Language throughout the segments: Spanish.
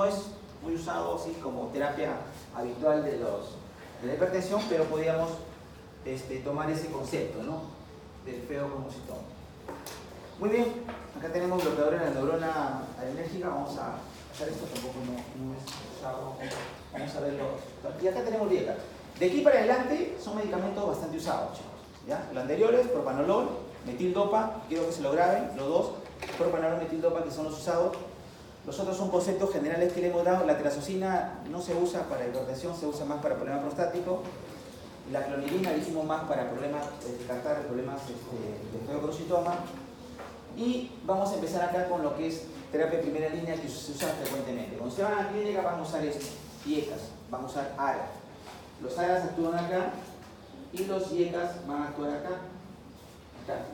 es muy usado así como terapia habitual de la hipertensión, pero podríamos tomar ese concepto, ¿no? Del feocromocitoma. Muy bien, acá tenemos bloqueadores de la neurona adenérgica. Vamos a hacer esto, tampoco no es usado. Vamos a verlo. Y acá tenemos dieta. De aquí para adelante son medicamentos bastante usados, chicos. ¿Ya? Los anteriores, propanolol, metildopa, quiero que se lo graben, los dos, propanolol, metildopa, que son los usados. Los otros son conceptos generales que le hemos dado. La trazosina no se usa para hipertensión, se usa más para problemas prostáticos. La clonidina la hicimos más para problemas de descartar problemas de feocromocitoma. Y vamos a empezar acá con lo que es terapia de primera línea que se usa frecuentemente. Cuando se van a la clínica vamos a usar esto, IECAS, vamos a usar ARA. Los ARAs actúan acá y los IECAS van a actuar acá. Acá.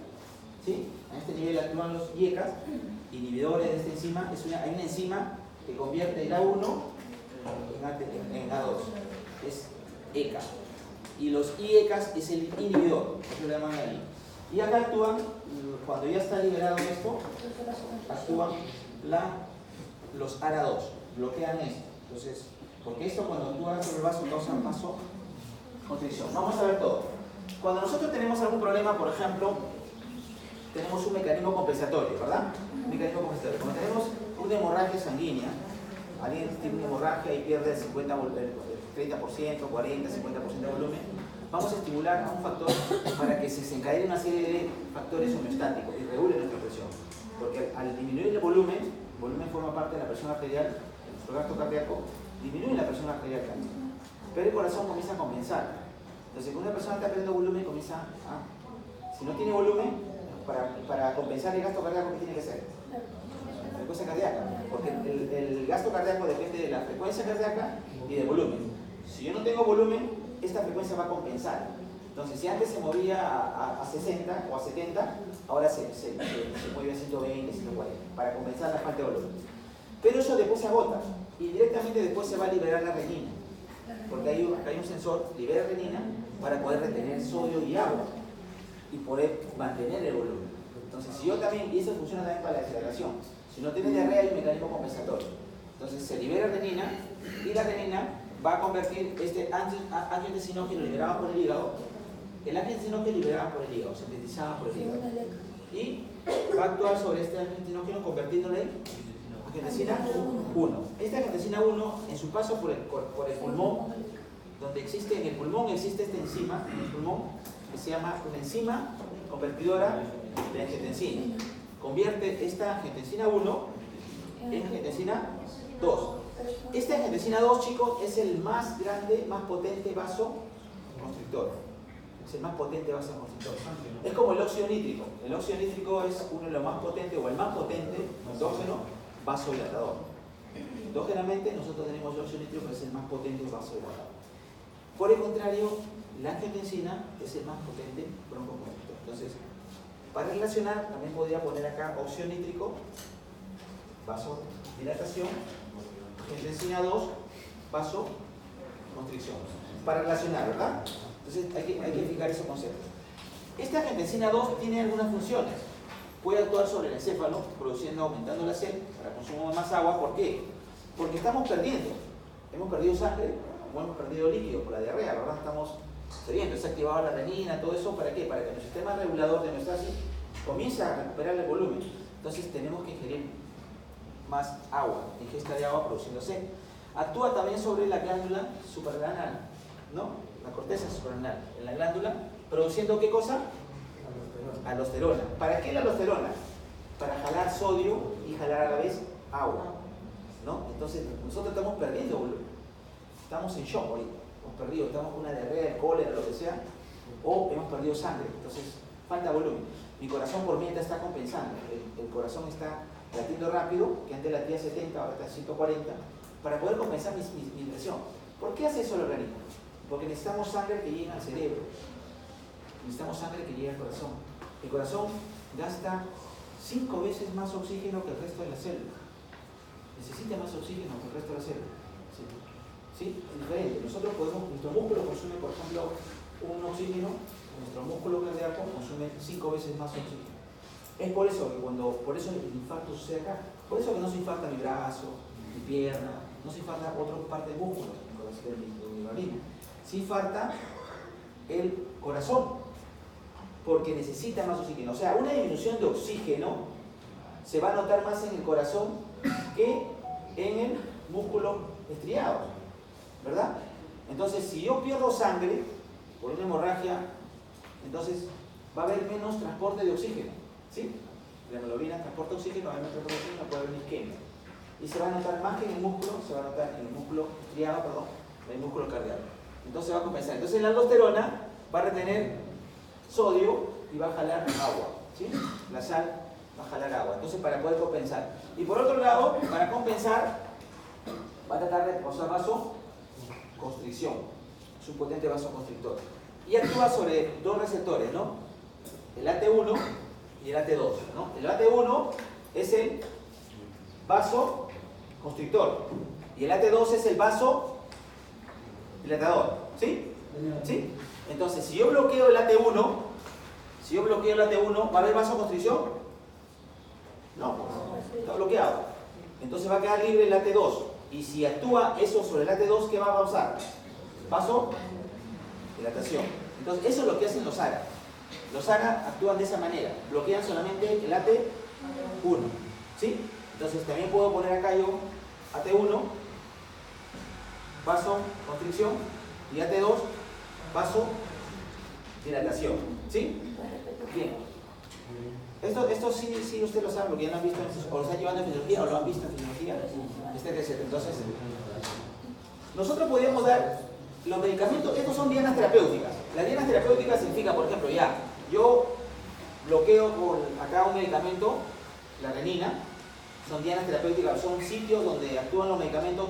¿Sí? A este nivel actúan los IECAS, inhibidores de esta enzima. Hay una enzima que convierte el A1 en A2. Es ECA. Y los IECAS es el inhibidor, eso lo llaman ahí. Y acá actúan, cuando ya está liberado esto, actúan los ARA2, bloquean esto. Entonces, porque esto cuando actúa sobre el vaso causa vasoconstricción. Vamos a ver todo. Cuando nosotros tenemos algún problema, por ejemplo, tenemos un mecanismo compensatorio, ¿verdad? Un mecanismo compensatorio. Cuando tenemos una hemorragia sanguínea, alguien tiene una hemorragia y pierde el 50, el 30%, 40, 50% de volumen, vamos a estimular a un factor para que se desencadene una serie de factores homeostáticos y regule nuestra presión. Porque al disminuir el volumen forma parte de la presión arterial, de nuestro gasto cardíaco, disminuye la presión arterial también. Pero el corazón comienza a compensar. Entonces, cuando una persona está perdiendo volumen, comienza a... Si no tiene volumen, para compensar el gasto cardíaco, ¿qué tiene que hacer? Frecuencia cardíaca. Porque el gasto cardíaco depende de la frecuencia cardíaca y del volumen. Si yo no tengo volumen, esta frecuencia va a compensar. Entonces, si antes se movía a 60 o a 70, ahora se mueve a 120, 140, para compensar la falta de volumen. Pero eso después se agota y directamente después se va a liberar la renina. Porque hay un sensor, libera renina para poder retener sodio y agua y poder mantener el volumen. Entonces, si yo también, y eso funciona también para la desaceleración, si no tiene diarrea hay un mecanismo compensatorio. Entonces se libera renina y la renina va a convertir este angiotensinógeno liberado por el hígado, el angiotensinógeno liberado por el hígado, sintetizado por el hígado, y va a actuar sobre este angiotensinógeno convirtiéndole en angiotensina 1. Esta angiotensina 1, en su paso por el pulmón, donde existe, en el pulmón existe esta enzima, en el pulmón, que se llama una enzima convertidora de angiotensina. Convierte esta angiotensina 1 en angiotensina 2. Esta angiotensina 2, chicos, es el más grande, más potente vasoconstrictor. Es el más potente vasoconstrictor. Es como el óxido nítrico. El óxido nítrico es uno de los más potentes, o el más potente endógeno vasodilatador. Endógenamente nosotros tenemos el óxido nítrico, que es el más potente vasodilatador. Por el contrario, la angiotensina es el más potente broncoconstrictor. Entonces, para relacionar, también podría poner acá óxido nítrico, vasodilatación, angiotensina 2, vasoconstricción. Para relacionar, ¿verdad? Entonces hay que fijar esos conceptos. Esta angiotensina 2 tiene algunas funciones. Puede actuar sobre el encéfalo, aumentando la sed para consumo de más agua. ¿Por qué? Porque estamos perdiendo. Hemos perdido sangre o hemos perdido líquido por la diarrea, ¿verdad? Estamos cediendo, se ha activado la renina, todo eso, ¿para qué? Para que nuestro sistema regulador de homeostasis comience a recuperar el volumen. Entonces tenemos que ingerir más agua, ingesta de agua produciendo sed. Actúa también sobre la glándula suprarrenal, ¿no? La corteza suprarrenal, en la glándula, produciendo ¿qué cosa? Aldosterona. ¿Para qué la aldosterona? Para jalar sodio y jalar a la vez agua, ¿no? Entonces nosotros estamos perdiendo volumen, estamos en shock ahorita, hemos perdido, estamos con una diarrea, cólera, lo que sea, o hemos perdido sangre, entonces falta volumen. Mi corazón por mientras está compensando, el corazón está latiendo rápido, que antes latía 70, ahora está 140, para poder compensar mi presión. ¿Por qué hace eso el organismo? Porque necesitamos sangre que llegue al cerebro, necesitamos sangre que llegue al corazón. El corazón gasta 5 veces más oxígeno que el resto de las células. Necesita más oxígeno que el resto de las células. ¿Sí? Es diferente. Nuestro músculo consume, por ejemplo, un oxígeno, nuestro músculo cardíaco consume 5 veces más oxígeno. Es por eso que por eso el infarto sucede acá. Por eso que no se infarta mi brazo, mi pierna, no se falta otra parte del músculo, del organismo. Sí falta el corazón, porque necesita más oxígeno. O sea, una disminución de oxígeno se va a notar más en el corazón que en el músculo estriado, ¿verdad? Entonces, si yo pierdo sangre por una hemorragia, entonces va a haber menos transporte de oxígeno, ¿sí? La hemoglobina transporta oxígeno, va a haber menos transporte de oxígeno, puede haber una isquemia. Y se va a notar más que en el músculo, se va a notar en el músculo estriado, perdón, en el músculo cardíaco. Entonces va a compensar. Entonces la aldosterona va a retener sodio y va a jalar agua, ¿sí? La sal va a jalar agua, entonces para poder compensar. Y por otro lado, para compensar, va a tratar de causar vasoconstricción. Es un potente vasoconstrictor. Y actúa sobre dos receptores, ¿no? El AT1 y el AT2, ¿no? El AT1 es el vasoconstrictor y el AT2 es el vasodilatador, ¿sí? ¿Sí? Entonces, si yo bloqueo el AT1, ¿va a haber vasoconstricción? No, pues, está bloqueado. Entonces va a quedar libre el AT2. Y si actúa eso sobre el AT2, ¿qué va a causar? Vasodilatación. Entonces, eso es lo que hacen los ARA. Los ARA actúan de esa manera. Bloquean solamente el AT1. ¿Sí? Entonces, también puedo poner acá yo AT1, vasoconstricción, y AT2, vasodilatación. ¿Sí? Bien. Esto sí ustedes lo saben, porque ya lo han visto, o lo están llevando en fisiología, o lo han visto en fisiología, etc. Entonces, nosotros podríamos dar los medicamentos, estos son dianas terapéuticas. Las dianas terapéuticas significa, por ejemplo, ya, yo bloqueo con acá un medicamento, la renina, son dianas terapéuticas, son sitios donde actúan los medicamentos,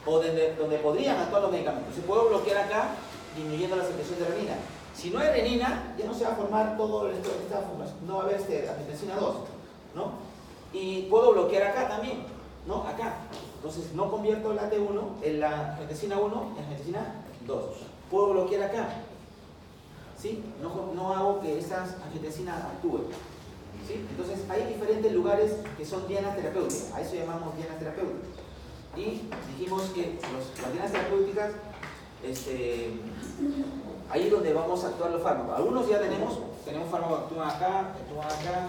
o donde podrían actuar los medicamentos. Se puede bloquear acá, disminuyendo la secreción de renina. Si no hay renina, ya no se va a formar todo esta formación, no va a haber angiotensina 2, ¿no? Y puedo bloquear acá también, ¿no? Acá. Entonces no convierto el AT1 en la angiotensina 1 en angiotensina 2. Puedo bloquear acá, ¿sí? No hago que estas angiotensinas actúen, ¿sí? Entonces hay diferentes lugares que son dianas terapéuticas, a eso llamamos dianas terapéuticas. Y dijimos que las dianas terapéuticas, ahí es donde vamos a actuar los fármacos. Algunos ya tenemos fármacos que actúan acá,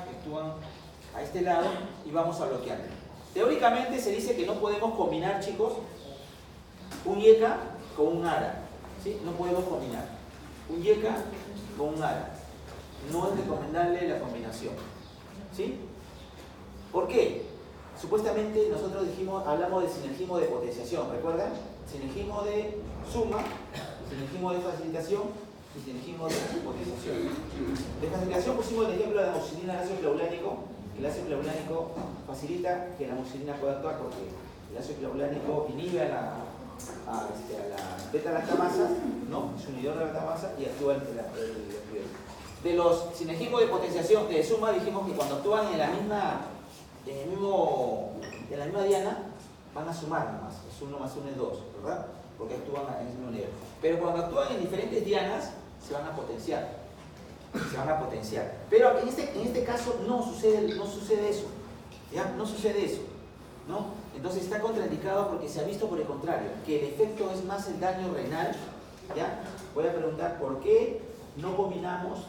que actúan a este lado y vamos a bloquear. Teóricamente se dice que no podemos combinar, chicos, un IECA con un ARA. ¿Sí? No podemos combinar un IECA con un ARA. No es recomendable la combinación. ¿Sí? ¿Por qué? Supuestamente nosotros hablamos de sinergismo de potenciación, ¿recuerdan? Sinergismo de suma, sinergismo de facilitación y sinergismo de potenciación. De facilitación pusimos el ejemplo de la amoxicilina, el ácido clavulánico. El ácido clavulánico facilita que la amoxicilina pueda actuar porque el ácido clavulánico inhibe a la beta-lactamasa, ¿no? Es un inhibidor de la lactamasa y actúa el de los sinergismos de potenciación, de suma, dijimos que cuando actúan en la misma diana van a sumar nomás, es 1 más 1 es 2, ¿verdad? Porque actúan en el mismo nivel. Pero cuando actúan en diferentes dianas, se van a potenciar. Pero en este caso no sucede eso. ¿Ya? No sucede eso, ¿no? Entonces está contraindicado porque se ha visto por el contrario, que el efecto es más el daño renal. ¿Ya? Voy a preguntar por qué no combinamos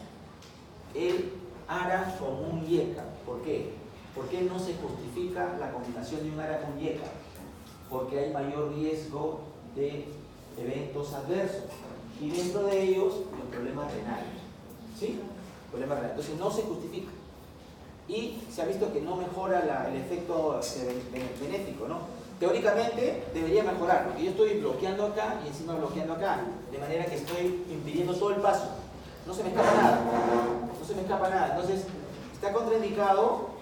el ARA con un IECA. ¿Por qué? ¿Por qué no se justifica la combinación de un ARA con IECA? Porque hay mayor riesgo de eventos adversos y dentro de ellos los problemas renales. ¿Sí? Problemas renales. Entonces no se justifica. Y se ha visto que no mejora el efecto benéfico, ¿no? Teóricamente debería mejorar, porque yo estoy bloqueando acá y encima bloqueando acá, de manera que estoy impidiendo todo el paso. No se me escapa nada. Entonces, está contraindicado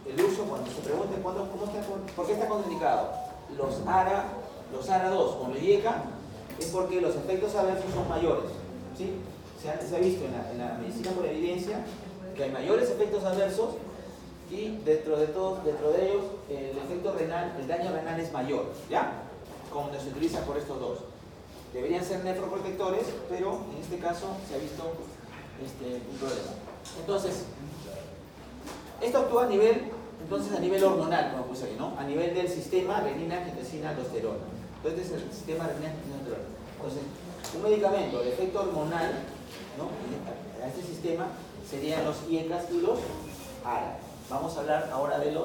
el uso, cuando se pregunten por qué está contraindicado. Los ARA2 con el IECA es porque los efectos adversos son mayores. ¿Sí? Se ha visto en la medicina por evidencia que hay mayores efectos adversos y dentro de ellos el efecto renal, el daño renal es mayor, ¿ya? Cuando se utiliza por estos dos. Deberían ser nefroprotectores, pero en este caso se ha visto un problema. Entonces, esto actúa a nivel Entonces a nivel hormonal, como puse ahí, ¿no? A nivel del sistema renina, angiotensina, aldosterona. Entonces este es el sistema renina, angiotensina, aldosterona. Entonces, un medicamento de efecto hormonal, ¿no? A este sistema serían los IECAs y los ARA. Vamos a hablar ahora de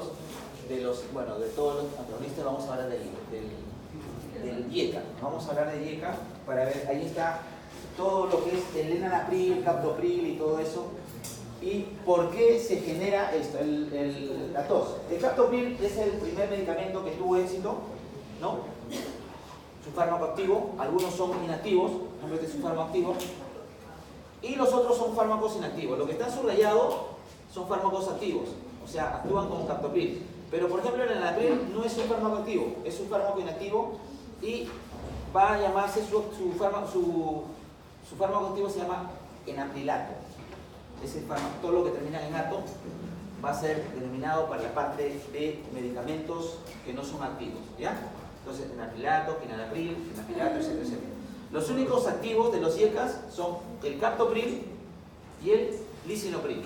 bueno, de todos los antagonistas, vamos a hablar del IECA. Vamos a hablar de IECA para ver, ahí está todo lo que es el enalapril, captopril y todo eso. ¿Y por qué se genera esto, la tos? El captopril es el primer medicamento que tuvo éxito, ¿no? Es un fármaco activo, algunos son inactivos, este es un fármaco activo, y los otros son fármacos inactivos. Lo que está subrayado son fármacos activos, o sea, actúan como captopril. Pero por ejemplo el enalapril no es un fármaco activo, es un fármaco inactivo y va a llamarse su fármaco activo se llama enaprilato. Ese fármaco, todo lo que termina en ato va a ser denominado para la parte de medicamentos que no son activos, ¿ya? Entonces, enaprilato, enalapril, enaprilato, etcétera, etcétera. Los únicos activos de los IECAs son el captopril y el lisinopril,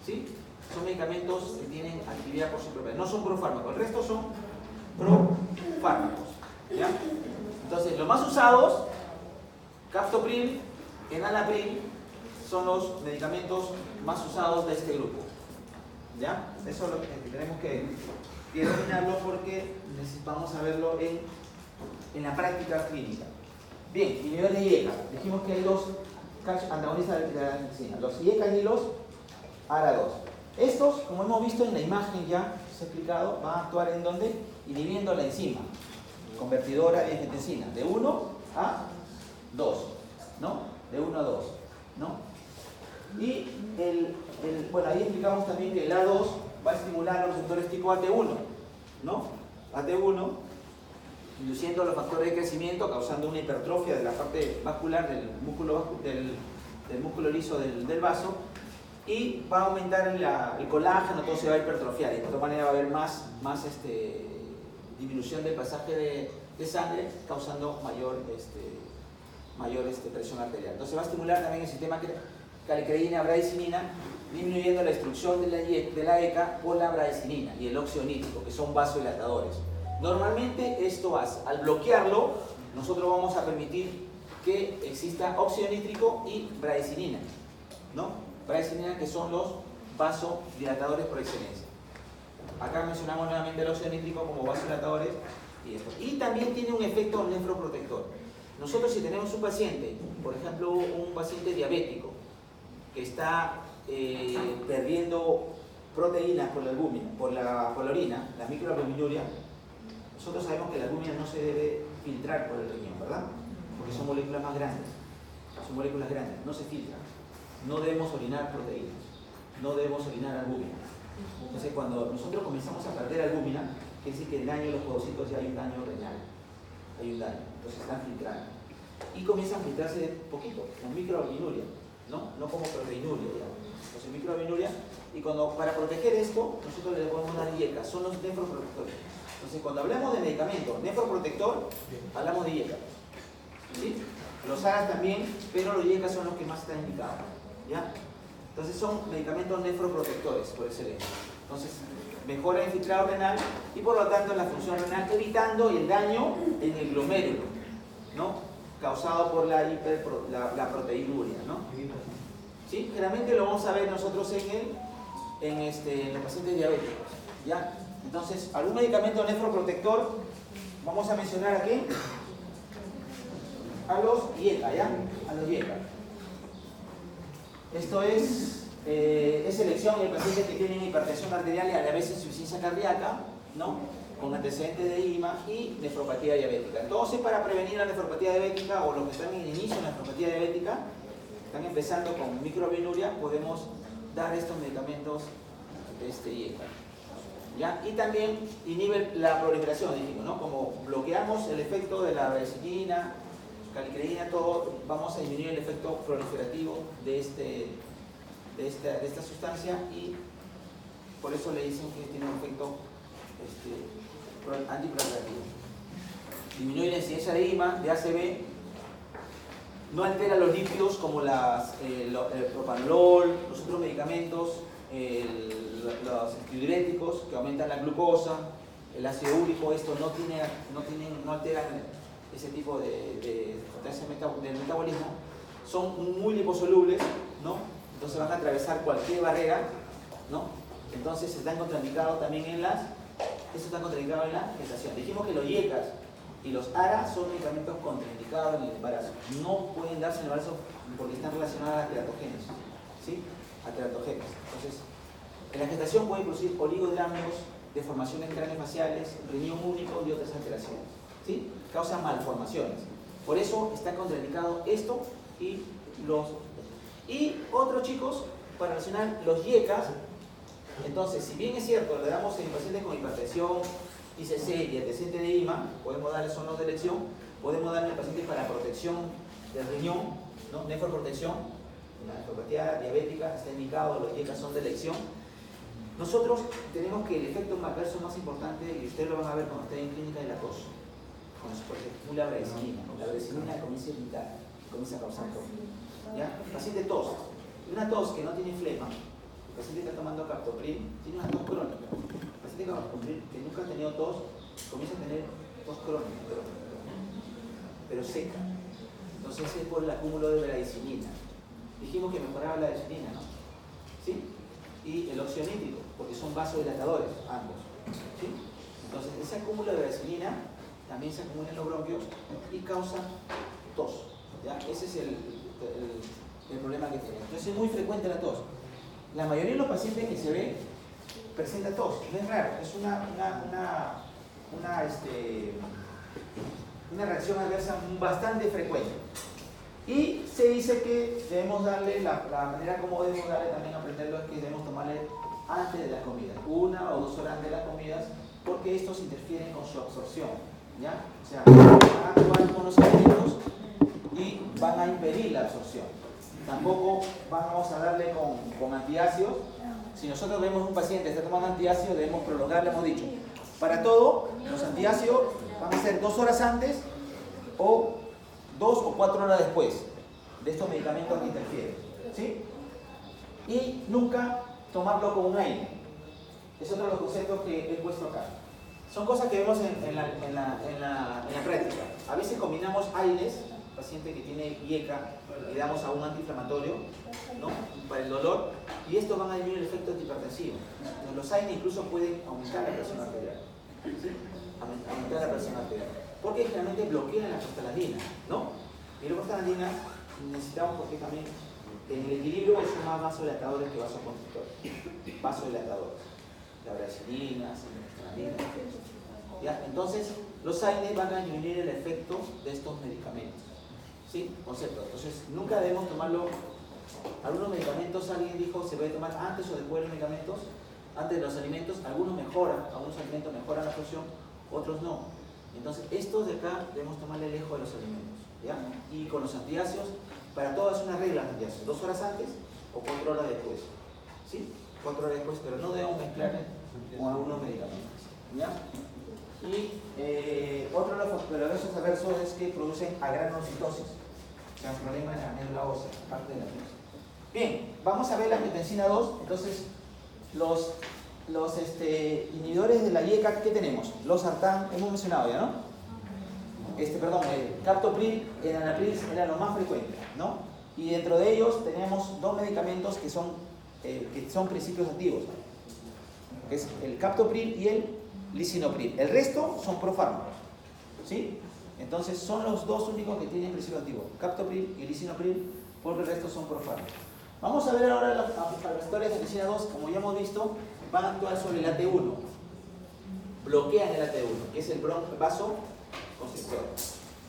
¿sí? Son medicamentos que tienen actividad por su propia, no son profármacos, el resto son profármacos, ¿ya? Entonces, los más usados, captopril, enalapril, son los medicamentos más usados de este grupo, ¿ya? Eso es lo que tenemos que dominarlo porque vamos a verlo en la práctica clínica. Bien, inhibidores de IECA. Dijimos que hay dos antagonistas de la angiotensina, los IECA y los ARA2. Estos, como hemos visto en la imagen ya, se ha explicado, van a actuar en donde inhibiendo la enzima convertidora de angiotensina, de 1 a 2, ¿no? De 1 a 2, ¿no? Y bueno, ahí explicamos también que el A2 va a estimular los receptores tipo AT1, ¿no? AT1, induciendo los factores de crecimiento, causando una hipertrofia de la parte vascular del músculo liso del vaso, y va a aumentar el colágeno, todo se va a hipertrofiar, y de esta manera va a haber más disminución del pasaje de sangre, causando mayor presión arterial. Entonces va a estimular también el sistema calicreína, bradicinina, disminuyendo la destrucción de la ECA por la bradicinina y el óxido nítrico, que son vasodilatadores. Normalmente esto hace, al bloquearlo, nosotros vamos a permitir que exista óxido nítrico y bradicinina, ¿no? Bradicinina, que son los vasodilatadores por excelencia. Acá mencionamos nuevamente el óxido nítrico como vasodilatadores y esto. Y también tiene un efecto nefroprotector. Nosotros, si tenemos un paciente, por ejemplo un paciente diabético que está perdiendo proteínas por la albúmina, por la orina, la microalbuminuria, nosotros sabemos que la albúmina no se debe filtrar por el riñón, ¿verdad? Porque son moléculas más grandes, no se filtran. No debemos orinar proteínas, no debemos orinar albúmina. Entonces, cuando nosotros comenzamos a perder albúmina, quiere decir que el daño de los podocitos ya hay un daño renal, entonces están filtrando. Y comienzan a filtrarse de poquito, con microalbuminuria, ¿no? No como proteinuria, digamos. Entonces, microalbuminuria, y para proteger esto, nosotros le podemos dar IECA, son los nefroprotectores. Entonces, cuando hablamos de medicamento nefroprotector, hablamos de IECA, ¿sí? Los ARAs también, pero los IECA son los que más están indicados, ¿ya? Entonces son medicamentos nefroprotectores por excelencia. Entonces mejora el filtrado renal y por lo tanto la función renal, evitando el daño en el glomérulo, ¿no? Causado por la proteinuria, ¿no? ¿Sí? Generalmente lo vamos a ver nosotros en los pacientes diabéticos, ¿ya? Entonces, algún medicamento nefroprotector, vamos a mencionar aquí a los IECA, ¿ya? A los IECA. Esto es selección de pacientes que tienen hipertensión arterial y a la vez insuficiencia cardíaca, ¿no? Con antecedentes de IMA y nefropatía diabética. Entonces, para prevenir la nefropatía diabética o los que están en el inicio de la nefropatía diabética, están empezando con microalbuminuria, podemos dar estos medicamentos IECA, ¿ya? Y también inhibe la proliferación, dijimos, ¿no? Como bloqueamos el efecto de la bradicinina, calicreína, todo, vamos a disminuir el efecto proliferativo de esta sustancia y por eso le dicen que tiene un efecto antiproliferativo. Disminuye la incidencia de IMA, de ACV, no altera los lípidos como el propanolol, los otros medicamentos los diuréticos que aumentan la glucosa, el ácido úrico, esto no alteran ese tipo de potencia del metabolismo, son muy liposolubles, ¿no? Entonces van a atravesar cualquier barrera, ¿no? Entonces están contraindicados también eso está contraindicado en la gestación. Dijimos que los IECAS y los ARA son medicamentos contraindicados en el embarazo. No pueden darse en el embarazo porque están relacionados a la teratogénesis, ¿sí? A teratogénesis. Entonces, en la gestación pueden producir oligodrámeos, deformaciones craneofaciales, riñón único y otras alteraciones, ¿sí? Causan malformaciones. Por eso está contraindicado esto y otros, chicos, para relacionar los IECAS. Entonces, si bien es cierto, le damos en pacientes con hipertensión, ICC y antecedente de IMA, podemos darle sonos de elección, podemos darle al paciente para protección del riñón, ¿no? Nefroprotección, la nefropatía diabética está indicado, los IECAS son de elección. Nosotros tenemos que el efecto adverso más importante, y ustedes lo van a ver cuando estén en clínica, de la tos. Porque la bradicinina comienza a irritar, comienza a causar tos. ¿Ya? El paciente tos, una tos que no tiene flema. El paciente está tomando captopril, tiene una tos crónica. El paciente que nunca ha tenido tos, comienza a tener tos crónica, pero seca. Entonces es por el acúmulo de bradicinina. Dijimos que mejoraba la bradicinina, ¿no? ¿Sí? Y el óxido nítrico, porque son vasodilatadores ambos, ¿sí? Entonces ese acúmulo de bradicinina también se acumula en los bronquios y causa tos, ¿ya? Ese es el problema que tenemos. Entonces es muy frecuente la tos. La mayoría de los pacientes que se ve presenta tos, no es raro, es una reacción adversa bastante frecuente. Y se dice que debemos darle, la manera como debemos darle también aprenderlo es que debemos tomarle antes de la comida, 1 o 2 horas antes de las comidas, porque estos interfieren con su absorción, ¿ya? O sea, van a actuar con los alimentos y van a impedir la absorción. Tampoco vamos a darle con antiácidos. Si nosotros vemos un paciente que está tomando antiácidos, debemos prolongarle, hemos dicho. Para todo, los antiácidos van a ser 2 horas antes o 2 o 4 horas después de estos medicamentos que interfieren, ¿sí? Y nunca tomarlo con un aire. Es otro de los conceptos que he puesto acá. Son cosas que vemos en la práctica. A veces combinamos aires, paciente que tiene IECA, le damos a un antiinflamatorio, ¿no? Para el dolor, y estos van a disminuir el efecto antihipertensivo. Los aires incluso pueden aumentar la presión arterial, ¿sí? Aumentar la presión arterial, porque generalmente bloquean la prostaglandina, ¿no? Y la prostaglandina necesitamos porque también en el equilibrio son más vasodilatadores que vasoconstrictores. Vasodilatadores, la bradicinina, la ¿ya? Entonces, los AINES van a disminuir el efecto de estos medicamentos, ¿sí? Concepto. Entonces, nunca debemos tomarlo. Algunos medicamentos, alguien dijo, se puede tomar antes o después de los medicamentos, antes de los alimentos. Algunos mejoran, algunos alimentos mejoran la absorción, otros no. Entonces, estos de acá debemos tomarle lejos de los alimentos, ¿ya? Y con los antiácidos, para todo es una regla de antiácidos, 2 horas antes o 4 horas después, ¿sí? 4 horas después, pero no debemos mezclar con algunos medicamentos, ¿ya? Y otro de los poderosos adversos es que producen agranulocitosis, o sea, un problema en la médula ósea, parte de la médula. Bien, vamos a ver la angiotensina 2. Entonces, los inhibidores de la IECA, ¿qué tenemos? Los sartán, hemos mencionado ya, ¿no? Captopril, enalapril eran los más frecuentes, ¿no? Y dentro de ellos tenemos 2 medicamentos que son principios activos, que es el captopril y el lisinopril. El resto son profármacos, ¿sí? Entonces son los 2 únicos que tienen principio activo, captopril y lisinopril, porque el resto son profármacos. Vamos a ver ahora las historias de angiotensina 2. Como ya hemos visto, van a actuar sobre el AT1, bloquean el AT1, que es el vasoconstrictor,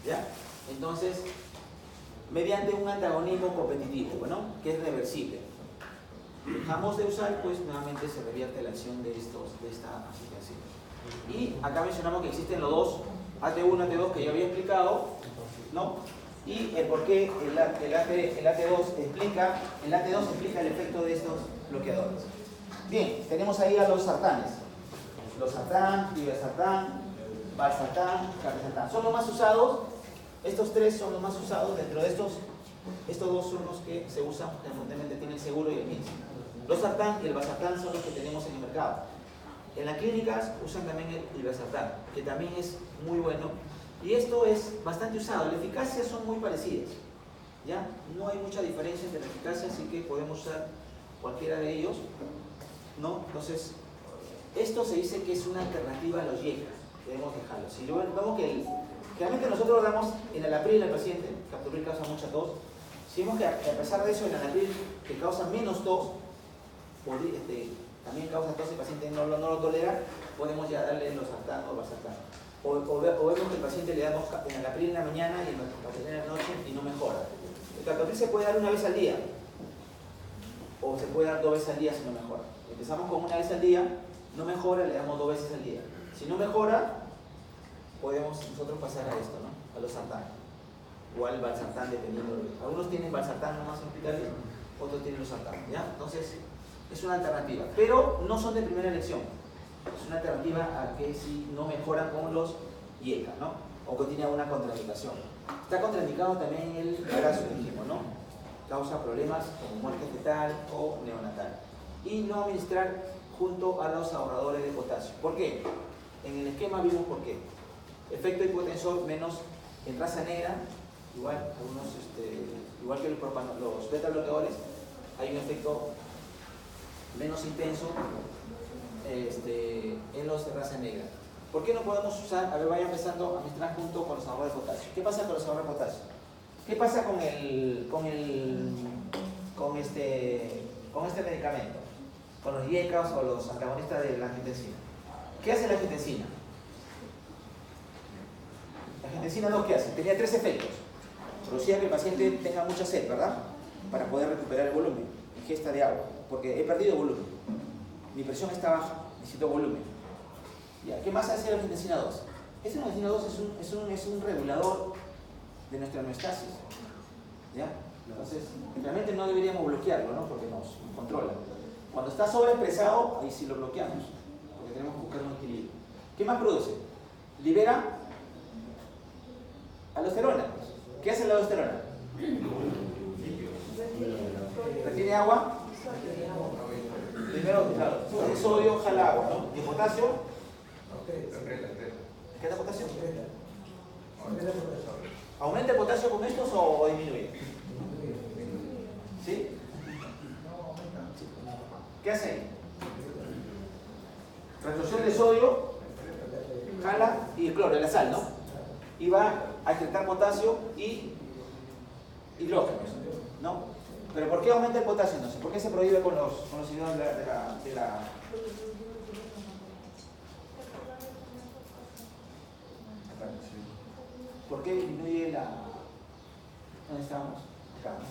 ¿ya? Entonces, mediante un antagonismo competitivo, ¿no? Que es reversible. Dejamos de usar, pues nuevamente se revierte la acción de esta angiotensina. Y acá mencionamos que existen los 2 AT1, AT2 que ya había explicado, ¿no? Y el por qué el AT2 explica el efecto de estos bloqueadores. Bien, tenemos ahí a los sartanes. Los sartán, ibersartán, valsartán, carfentanán. Son los más usados. Estos 3 son los más usados. Dentro de estos 2 son los que se usan frecuentemente, tienen el seguro y el MINSA. Losartán y el Valsartán son los que tenemos en el mercado. En las clínicas usan también el Valsartán, que también es muy bueno. Y esto es bastante usado. La eficacia son muy parecidas. ¿Ya? No hay mucha diferencia entre la eficacia, así que podemos usar cualquiera de ellos, ¿no? Entonces, esto se dice que es una alternativa a los YECA. Debemos dejarlo. Si vemos que realmente nosotros damos en el Anapril al paciente, Captopril causa mucha tos. Si vemos que a pesar de eso, el Anapril que causa menos tos, también causa tos, el paciente no lo tolera, podemos ya darle Losartán o Valsartán. O vemos que el paciente le damos en el Anapril en la mañana y en la noche y no mejora. El Captopril se puede dar una vez al día, o se puede dar 2 veces al día si no mejora. Empezamos con una vez al día, no mejora, le damos 2 veces al día. Si no mejora, podemos nosotros pasar a esto, ¿no? A Losartán o al Valsartán, dependiendo de lo que. Algunos tienen Valsartán nomás en hospitales, otros tienen Losartán, ¿ya? Entonces, es una alternativa, pero no son de primera elección. Es una alternativa a que si no mejoran con los YECA, ¿no? O que tiene alguna contraindicación. Está contraindicado también el embarazo, dijimos, ¿no? Causa problemas como muerte fetal o neonatal. Y no administrar junto a los ahorradores de potasio. ¿Por qué? En el esquema vimos por qué. Efecto hipotensor menos en raza negra, igual que los beta bloqueadores, hay un efecto menos intenso en los de raza negra. ¿Por qué no podemos usar? A ver, vaya empezando a administrar junto con los ahorradores de potasio. ¿Qué pasa con los ahorradores de potasio? ¿Qué pasa con este medicamento? Con los YECAs o los antagonistas de la angiotensina. ¿Qué hace la angiotensina? La angiotensina 2, ¿qué hace? Tenía 3 efectos. Producía que el paciente tenga mucha sed, ¿verdad? Para poder recuperar el volumen, ingesta de agua, porque he perdido volumen. Mi presión está baja, necesito volumen. ¿Ya? ¿Qué más hace la angiotensina 2? Esa angiotensina 2 es un regulador de nuestra homeostasis. ¿Ya? Entonces, realmente no deberíamos bloquearlo, ¿no? Porque nos controla. Cuando está sobreexpresado, ahí sí lo bloqueamos, porque tenemos que buscar un equilibrio. ¿Qué más produce? Libera aldosterona. ¿Qué hace la aldosterona? ¿Retiene agua? Primero, claro, el sodio jala agua, ¿no? ¿Y el potasio? ¿Qué da potasio? ¿Aumenta el potasio con estos o disminuye? ¿Sí? ¿Qué hace ahí? Reabsorción de sodio, jala y el cloro, la sal, ¿no? Y va a excretar potasio y hidrógenos, ¿no? ¿Pero por qué aumenta el potasio entonces? ¿Por qué se prohíbe con los inhibidores de la... ¿Por qué disminuye la... ¿Dónde estamos? Acá, ¿no?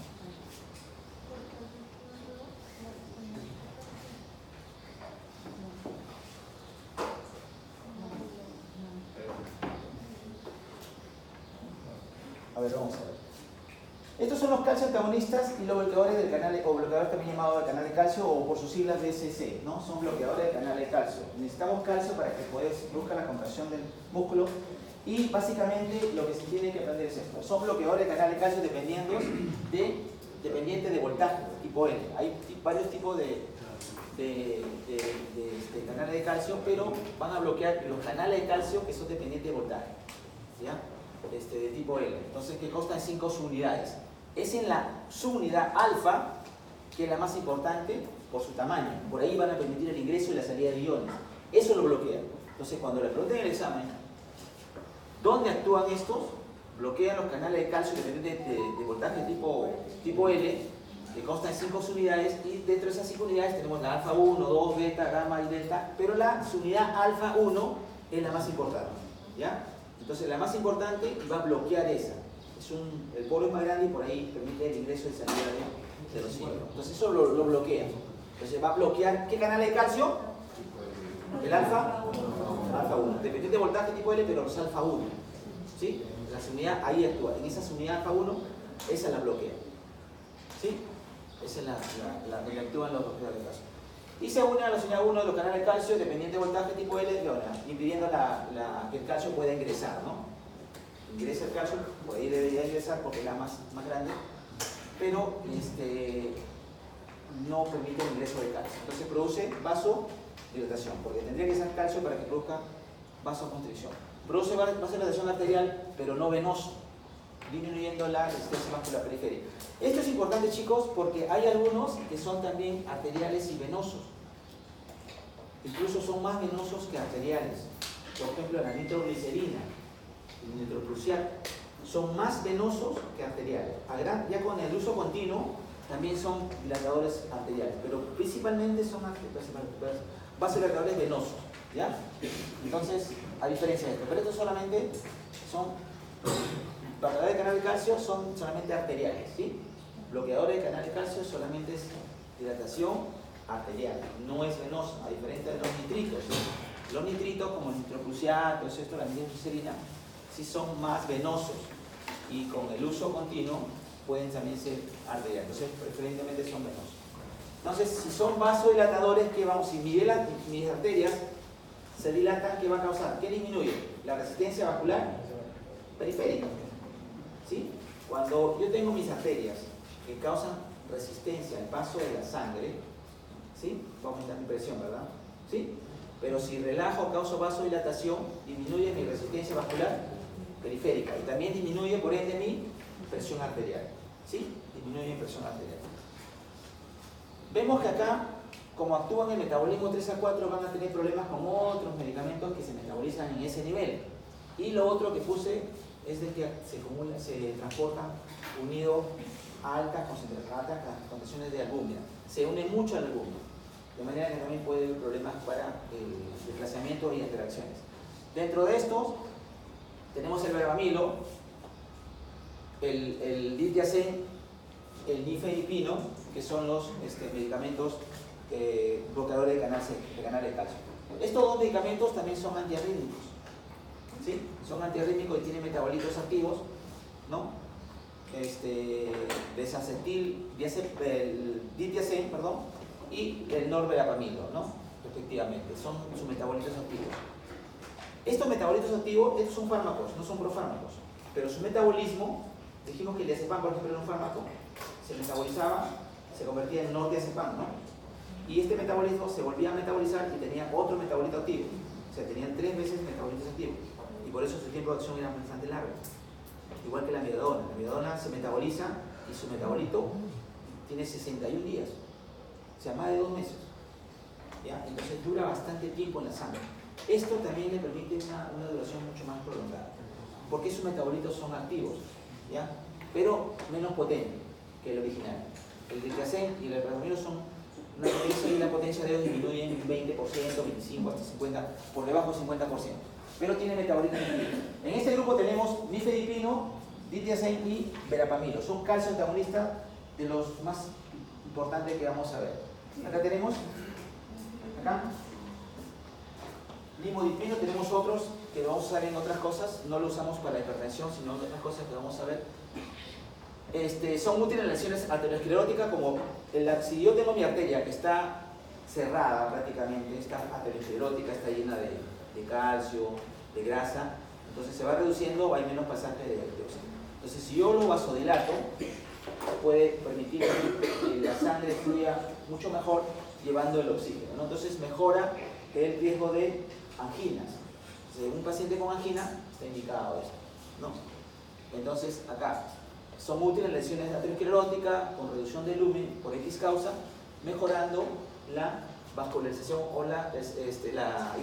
A ver, vamos a ver. Estos son los calcio antagonistas y los bloqueadores del canal, o bloqueadores también llamados del canal de calcio, o por sus siglas BCC, ¿no? Son bloqueadores del canal de calcio. Necesitamos calcio para que produzca la contracción del músculo. Y básicamente lo que se tiene que aprender es esto. Son bloqueadores del canal de calcio dependientes de voltaje, tipo L. Hay varios tipos de canales de calcio, pero van a bloquear los canales de calcio que son dependientes de voltaje, ¿ya? De tipo L. Entonces, que constan 5 subunidades. Es en la subunidad alfa, que es la más importante por su tamaño. Por ahí van a permitir el ingreso y la salida de iones. Eso lo bloquea. Entonces, cuando le pregunten en el examen, ¿dónde actúan estos? Bloquean los canales de calcio dependientes de voltaje tipo L, que constan en 5 subunidades, y dentro de esas 5 unidades tenemos la alfa 1, 2, beta, gamma y delta, pero la subunidad alfa 1 es la más importante, ¿ya? Entonces la más importante va a bloquear esa. El polo es más grande y por ahí permite el ingreso y salida de los iones. Entonces eso lo bloquea. Entonces va a bloquear, ¿qué canal de calcio? El alfa 1. Dependiente de voltaje tipo L, pero los alfa 1. ¿Sí? La subunidad ahí actúa. En esa subunidad alfa 1, esa la bloquea. ¿Sí? Esa es la que actúan los bloqueadores de calcio. Y se une a la subunidad 1 de los canales de calcio dependiente de voltaje tipo L, impidiendo que el calcio pueda ingresar, ¿no? Ingresa el calcio, por ahí debería ingresar porque es la más grande, pero no permite el ingreso de calcio. Entonces produce vasodilatación, porque tendría que ser calcio para que produzca vasoconstricción. Produce vasodilatación arterial, pero no venoso, disminuyendo la resistencia vascular periférica. Esto es importante, chicos, porque hay algunos que son también arteriales y venosos. Incluso son más venosos que arteriales. Por ejemplo, la nitroglicerina, el nitroprusiato, son más venosos que arteriales. Ya con el uso continuo también son dilatadores arteriales, pero principalmente son vasodilatadores venosos, ¿ya? Entonces, a diferencia de esto, pero estos solamente son bloqueadores de canal de calcio, son solamente arteriales, ¿sí? Bloqueadores de canal de calcio solamente es dilatación arterial, no es venosa, a diferencia de los nitritos. Los nitritos, como el nitroprusiato, la nitroglicerina, sí son más venosos y con el uso continuo pueden también ser arteriales, entonces preferentemente son venosos. Entonces, si son vasodilatadores, ¿qué vamos? Si mis arterias se dilatan, ¿qué va a causar? ¿Qué disminuye? La resistencia vascular periférica, ¿sí? Cuando yo tengo mis arterias que causan resistencia al paso de la sangre, ¿sí? Va a aumentar mi presión, ¿verdad? ¿Sí? Pero si relajo, causo vasodilatación, disminuye mi resistencia vascular periférica y también disminuye, por ende, mi presión arterial, ¿sí? Disminuye mi presión arterial. Vemos que acá, como actúan en el metabolismo 3 a 4, van a tener problemas con otros medicamentos que se metabolizan en ese nivel. Y lo otro que puse es de que se transportan unidos a altas concentraciones de albúmina. Se unen mucho a la albúmina, de manera que también puede haber problemas para desplazamiento y interacciones. Dentro de estos tenemos el verbamilo, el diltiazem, el nifedipino, que son los medicamentos bloqueadores de canal de calcio. Estos dos medicamentos también son antiarrítmicos, ¿sí? Son antiarrítmicos y tienen metabolitos activos, ¿no? El diltiazem, y el norverapamilo, ¿no? Respectivamente, son sus metabolitos activos. Estos metabolitos activos, estos son fármacos, no son profármacos, pero su metabolismo, dijimos que el diazepam, por ejemplo, era un fármaco, se metabolizaba, se convertía en nordiazepam, ¿no? Y este metabolismo se volvía a metabolizar y tenía otro metabolito activo, o sea, tenían 3 veces metabolitos activos, y por eso su tiempo de acción era bastante largo. Igual que la amiodarona. La amiodarona se metaboliza y su metabolito tiene 61 días, o sea, más de 2 meses, ¿ya? Entonces dura bastante tiempo en la sangre. Esto también le permite una duración mucho más prolongada, porque sus metabolitos son activos, ¿ya? Pero menos potentes que el original. El diltiazem y el verbamilo son una potencia y la potencia de ellos disminuyen en 20%, 25%, hasta 50%, por debajo del 50%. Pero tiene metabolitos activos. En este grupo tenemos nifedipino, diltiazem y verapamilo. Son calcio antagonistas de los más importantes que vamos a ver. Acá tenemos, limodipino, tenemos otros que vamos a usar en otras cosas, no lo usamos para hipertensión, sino en otras cosas que vamos a ver. Son útiles en lesiones ateroscleróticas, como si yo tengo mi arteria que está cerrada prácticamente, está aterosclerótica, está llena de calcio, de grasa, entonces se va reduciendo, hay menos pasaje de oxígeno. Entonces, si yo lo vasodilato, puede permitir que la sangre fluya mucho mejor llevando el oxígeno, ¿no? Entonces mejora el riesgo de anginas. Si un paciente con angina está indicado esto, ¿no? Entonces acá son útiles en lesiones ateroscleróticas con reducción de lumen por X causa, mejorando la vascularización o la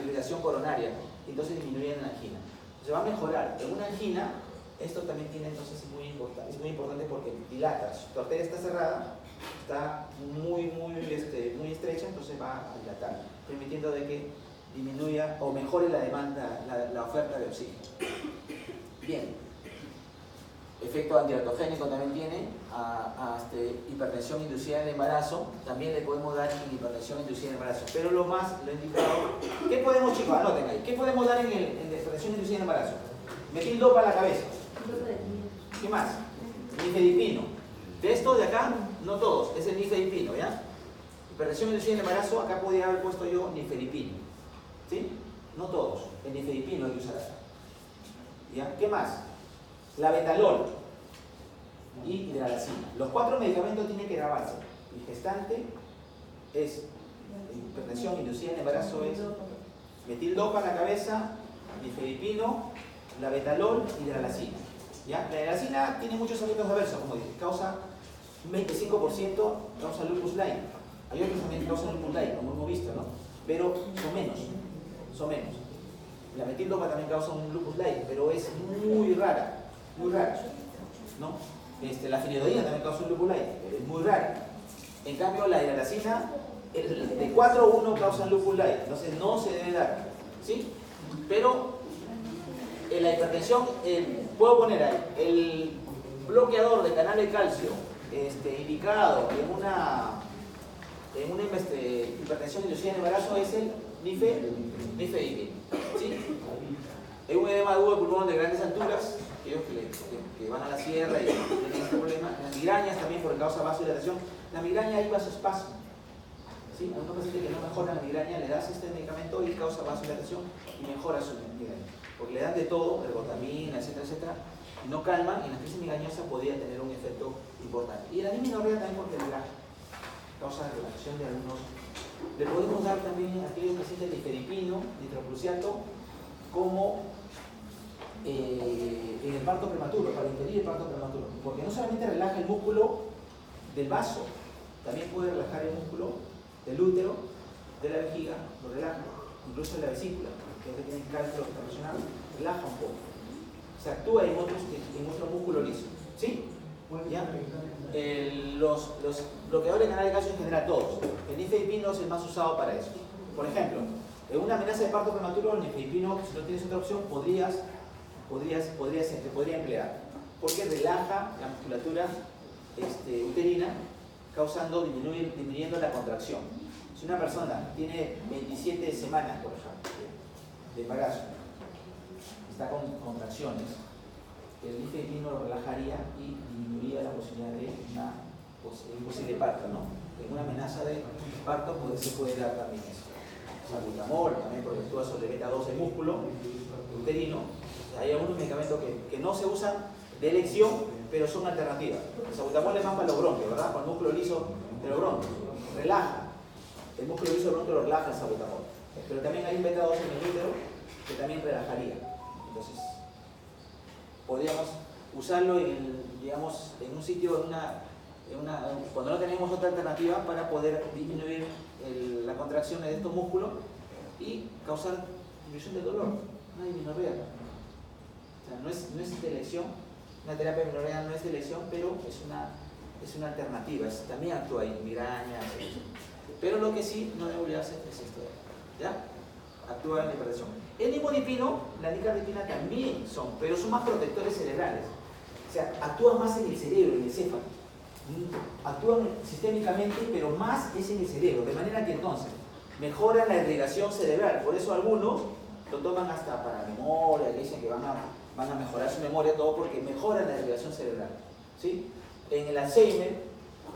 irrigación coronaria, entonces disminuyen la angina. Se va a mejorar. En una angina, esto también tiene, entonces es muy importante porque dilata. Si tu arteria está cerrada, está muy estrecha, entonces va a dilatar, permitiendo de que disminuya o mejore la demanda, la oferta de oxígeno. Bien. Efecto antiatogénico también tiene, hipertensión inducida en el embarazo, también le podemos dar en hipertensión inducida en el embarazo, pero lo indicado, ¿qué podemos, chicos? Anoten ahí, ¿qué podemos dar en hipertensión inducida en el embarazo? Metildopa a la cabeza. ¿Qué más? Nifedipino. De estos de acá, no todos, es el nifedipino, ¿ya? Hipertensión inducida en el embarazo, acá podría haber puesto yo nifedipino, ¿sí? No todos, el nifedipino hay que usar acá, ¿ya? ¿Qué más? La betalol y hidralazina. Los 4 medicamentos tienen que grabarse. y gestante es hipertensión inducida en embarazo, es metildopa en la cabeza, nifedipino, la betalol y la ralacina. ¿Ya? La ralacina tiene muchos efectos adversos, como dije, causa 25% causa lupus light. Hay otros también que causan lupus light, como hemos visto, ¿no? Pero son menos. La metildopa también causa un lupus light, pero es muy rara, ¿no? La fenidoína también causa un lupus light, es muy rara. En cambio, la hidralacina, de 4 a 1 causa lupus light, entonces no se debe dar, ¿sí? Pero en la hipertensión, puedo poner ahí, el bloqueador de canal de calcio indicado en una hipertensión inducida en embarazo es el nifedipino, ¿sí? Es un edema agudo de pulmón de grandes alturas, aquellos que van a la sierra y tienen este problema. Las migrañas también por causa de vasodilatación. La migraña hay vasoespasmo, ¿sí? A una paciente que no mejora la migraña le das este medicamento y causa vasodilatación y mejora su migraña. Porque le dan de todo, ergotamina, etcétera, y no calman, y la crisis migrañosa podría tener un efecto importante. Y la disminorrea también porque relaja, causa relajación de algunos. Le podemos dar también a aquellos pacientes de nifedipino, nitroprusiato, como en el parto prematuro, para impedir el parto prematuro. Porque no solamente relaja el músculo del vaso, también puede relajar el músculo del útero, de la vejiga, lo relaja, incluso en la vesícula, que es que tiene cálculo internacional, relaja un poco. Se actúa en otro músculo liso. ¿Sí? ¿Ya? Los bloqueadores de canal de calcio en general, todos. El nifedipino es el más usado para eso. Por ejemplo, en una amenaza de parto prematuro, el nifedipino, si no tienes otra opción, te podría emplear. Porque relaja la musculatura uterina, disminuyendo la contracción. Si una persona tiene 27 semanas, por ejemplo, de embarazo, está con contracciones, el nifedipino lo relajaría y disminuiría la posibilidad de un posible parto, ¿no? En una amenaza de parto se puede dar también eso. Salbutamol también porque actúa sobre beta 2 del músculo uterino. Hay algunos medicamentos que no se usan de elección, pero son alternativas. El salbutamol es más para los bronquios, ¿verdad? Para el músculo liso de los bronquios. Relaja. El músculo liso del bronquio lo relaja el salbutamol. Pero también hay un beta 2 en el útero que también relajaría. Entonces, podríamos usarlo en un sitio, cuando no tenemos otra alternativa para poder disminuir la contracción de estos músculos y causar disminución del dolor, una disminorrea. O sea, no es de elección, una terapia de disminorrea no es de elección, pero es una alternativa, también actúa en migrañas, pero lo que sí no debe olvidarse es esto, ¿ya? Actúa en la hipertensión. El nimodipino, la nicardipina también pero son más protectores cerebrales. O sea, actúan más en el cerebro, en el encéfalo. Actúan sistémicamente, pero más es en el cerebro. De manera que entonces mejoran la irrigación cerebral. Por eso algunos lo toman hasta para memoria, que dicen que van a mejorar su memoria, todo porque mejoran la irrigación cerebral. ¿Sí? En el Alzheimer,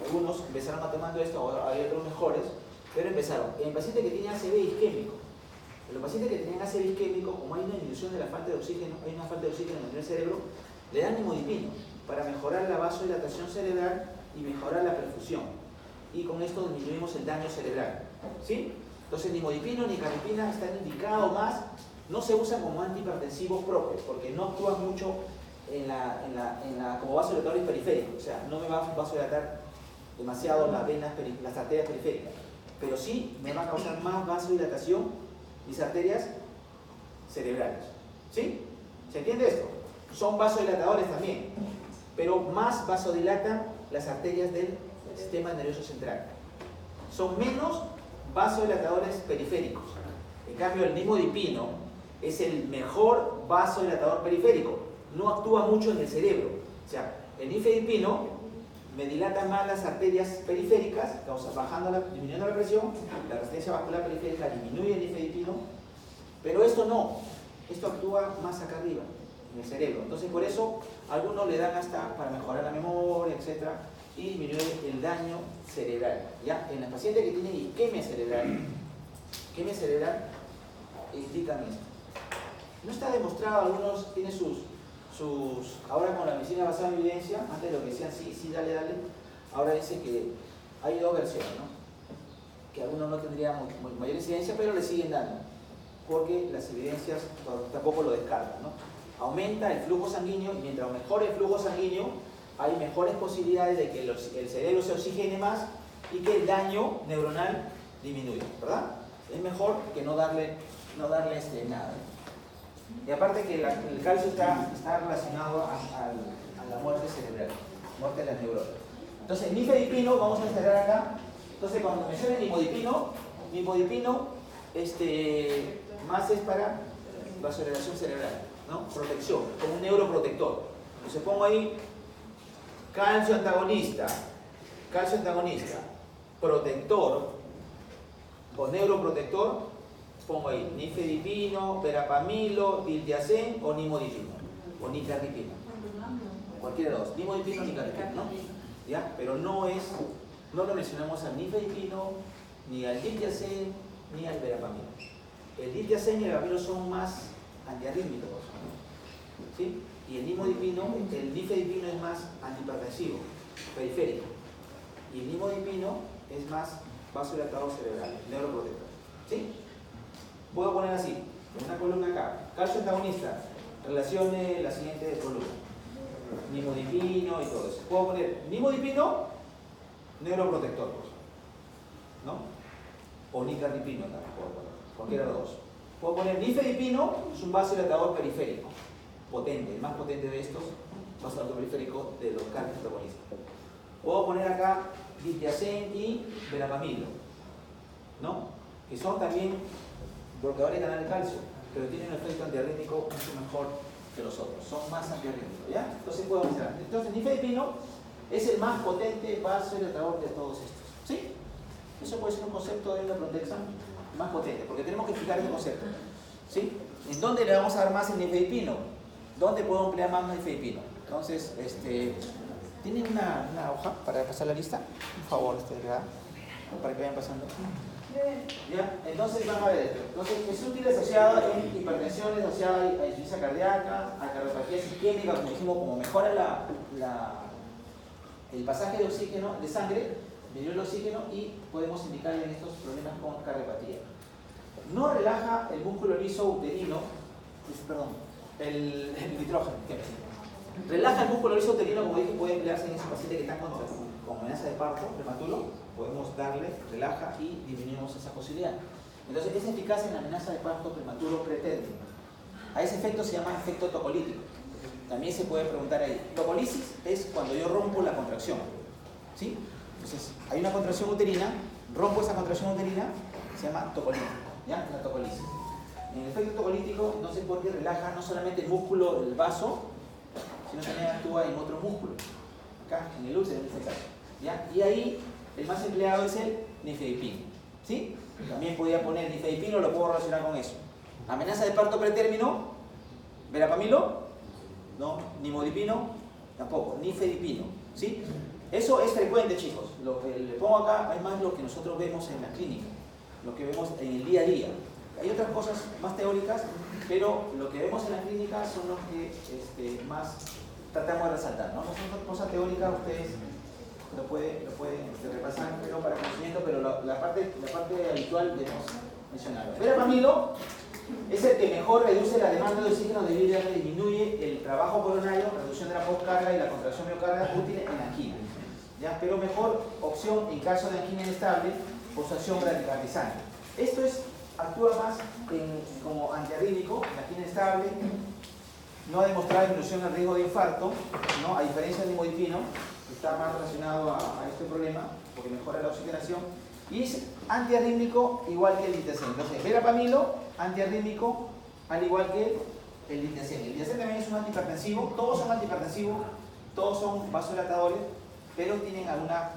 algunos empezaron a tomando esto, ahora hay otros mejores, pero empezaron. En el paciente que tiene ACV isquémico, en los pacientes que tienen ACV isquémico, como hay una disminución de la falta de oxígeno, hay una falta de oxígeno en el cerebro, le dan nimodipino para mejorar la vasodilatación cerebral y mejorar la perfusión. Y con esto disminuimos el daño cerebral. ¿Sí? Entonces, nimodipino, nicardipina están indicados más, no se usan como antihipertensivos propios, porque no actúan mucho como vasodilatadores periféricos. O sea, no me va a vasodilatar demasiado las arterias periféricas, pero sí me va a causar más vasodilatación mis arterias cerebrales. ¿Sí? ¿Se entiende esto? Son vasodilatadores también, pero más vasodilatan las arterias del sistema nervioso central. Son menos vasodilatadores periféricos. En cambio, el nimodipino es el mejor vasodilatador periférico. No actúa mucho en el cerebro. O sea, el nifedipino me dilata más las arterias periféricas, disminuyendo la presión, la resistencia vascular periférica disminuye el nifedipino, pero esto no, esto actúa más acá arriba, en el cerebro. Entonces por eso algunos le dan hasta para mejorar la memoria, etc. y disminuir el daño cerebral. ¿Ya? En los pacientes que tienen isquemia cerebral indican esto. No está demostrado, algunos tienen ahora con la medicina basada en evidencia, antes lo que decían sí, dale, ahora dicen que hay dos versiones, ¿no? Que algunos no tendrían mayor incidencia, pero le siguen dando, porque las evidencias tampoco lo descartan, ¿no? Aumenta el flujo sanguíneo y mientras mejore el flujo sanguíneo, hay mejores posibilidades de que el cerebro se oxigene más y que el daño neuronal disminuya, ¿verdad? Es mejor que no darle nada. Y aparte que el calcio está relacionado a la muerte cerebral, muerte de las neuronas. Entonces, nifedipino, vamos a instalar acá. Entonces, cuando mencionen nifedipino, más es para vasodilatación cerebral, ¿no? Protección, como un neuroprotector. Entonces pongo ahí calcio antagonista, protector o neuroprotector, pongo ahí nifedipino, verapamilo, diltiazem o nimodipino, o nicardipino. Cualquiera de los dos, nimodipino o nicardipino, ¿no? ¿Ya? Pero no lo mencionamos al nifedipino, ni al diltiazem, ni al verapamilo. El diltiazem y el verapamilo son más antiarrítmicos, ¿sí? Y el nifedipino es más antihipertensivo, periférico. Y el nimodipino es más vasodilatador cerebral, neuroprotector. ¿Sí? Puedo poner así, en una columna acá, calcio antagonista, relacione la siguiente columna. Nimodipino y todo eso. Puedo poner nimodipino, neuroprotector, ¿no? O nicardipino también puedo poner, cualquiera de los dos. Puedo poner nifedipino, es un vasodilatador periférico, potente, el más potente de estos, vasodilatador periférico de los calcios antagonistas. Puedo poner acá diltiazem y verapamilo, ¿no? Que son también bloqueadores de canal de calcio, pero tienen un efecto antiarrítmico mucho mejor que los otros, son más antiarrítmicos, ¿ya? Entonces puedo mencionar. Entonces, nifedipino es el más potente vasodilatador de todos estos, ¿sí? Eso puede ser un concepto de una protexa más potente, porque tenemos que explicar ese concepto, ¿sí? ¿En dónde le vamos a dar más el nifedipino? ¿Dónde puedo emplear más nifedipino? Entonces, ¿tienen una hoja para pasar la lista? Por favor, ¿verdad? Para que vayan pasando. ¿Ya? Entonces vamos a ver esto. Entonces, es útil asociado en hipertensión, asociada a insuficiencia cardíaca, a cardiopatía isquémica, como dijimos, como mejora el pasaje de oxígeno, de sangre, disminuye el oxígeno y podemos indicar en estos problemas con cardiopatía. No relaja el músculo liso uterino, el nitrógeno. Relaja el músculo liso uterino, como dije, puede emplearse en esos pacientes que están con amenaza de parto prematuro. Podemos darle, relaja y disminuimos esa posibilidad. Entonces, es eficaz en la amenaza de parto prematuro pretérmino. A ese efecto se llama efecto tocolítico. También se puede preguntar ahí. Tocolisis es cuando yo rompo la contracción, ¿sí? Entonces, hay una contracción uterina, rompo esa contracción uterina, se llama tocolítico, ¿ya? La tocolisis. En el efecto tocolítico, no sé por qué relaja no solamente el músculo del vaso, sino también actúa en otro músculo, acá, en el útero, en este caso, ¿ya? Y ahí, el más empleado es el nifedipino, ¿sí? También podría poner nifedipino, lo puedo relacionar con eso. Amenaza de parto pretérmino, verapamilo, no, nimodipino, tampoco, nifedipino, ¿sí? Eso es frecuente, chicos. Lo que le pongo acá es más lo que nosotros vemos en la clínica, lo que vemos en el día a día. Hay otras cosas más teóricas, pero lo que vemos en la clínica son los que más tratamos de resaltar, ¿no? Son cosas teóricas, ustedes lo pueden repasar, pero para conocimiento, pero la parte habitual debemos mencionarlo. Verapamilo es el que mejor reduce la demanda de oxígeno debido a que disminuye el trabajo coronario, reducción de la postcarga y la contracción miocárdica útil en angina, ¿ya? Pero mejor opción en caso de angina inestable por su acción bradicardizante. Esto actúa más como antiarrítmico, en angina inestable, no ha demostrado disminución del riesgo de infarto, ¿no? A diferencia del nimodipino, está más relacionado a este problema, porque mejora la oxigenación, y es antiarrítmico igual que el diltiazem. Entonces, verapamilo, antiarrítmico, al igual que el diltiazem. El diltiazem también es un antihipertensivo, todos son antihipertensivos, todos son vasodilatadores, pero tienen alguna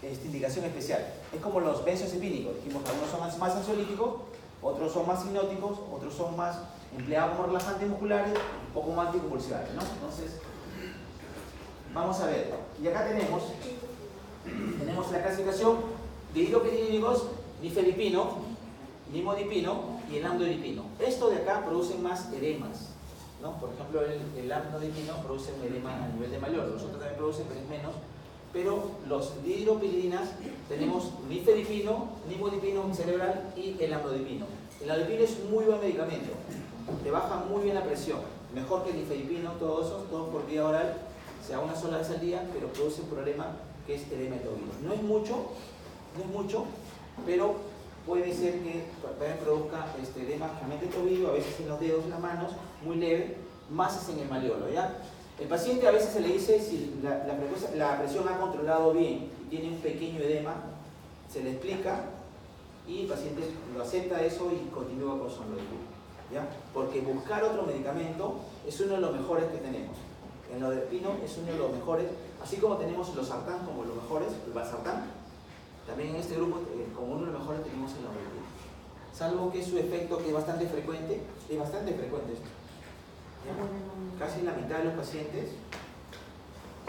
indicación especial. Es como los benzodiazepínicos, dijimos que algunos son más ansiolíticos, otros son más hipnóticos, otros son más empleados como relajantes musculares o como anticonvulsivantes, ¿no? Entonces, vamos a ver, y acá tenemos la clasificación de hidroquinidicos, nifedipino, nimodipino y el amlodipino. Esto de acá producen más edemas, ¿no? Por ejemplo, el amlodipino produce un edema a nivel de mayor, los otros también producen, pero es menos, pero los dihidropiridinas tenemos nifedipino, nimodipino cerebral y el amlodipino. El amlodipino es un muy buen medicamento, te baja muy bien la presión, mejor que el nifedipino, todos por vía oral, se da una sola vez al día, pero produce un problema que es edema de tobillo. No es mucho, pero puede ser que también produzca edema de tobillo, a veces en los dedos, en las manos, muy leve, más es en el malleolo, ¿ya? El paciente a veces se le dice si la presión ha controlado bien y tiene un pequeño edema, se le explica y el paciente lo acepta eso y continúa con su amlodipino, ¿ya? Porque buscar otro medicamento es uno de los mejores que tenemos. El amlodipino es uno de los mejores, así como tenemos los sartán como los mejores, el valsartán, también en este grupo como uno de los mejores tenemos el amlodipino. Salvo que su efecto, que es bastante frecuente esto. Casi la mitad de los pacientes,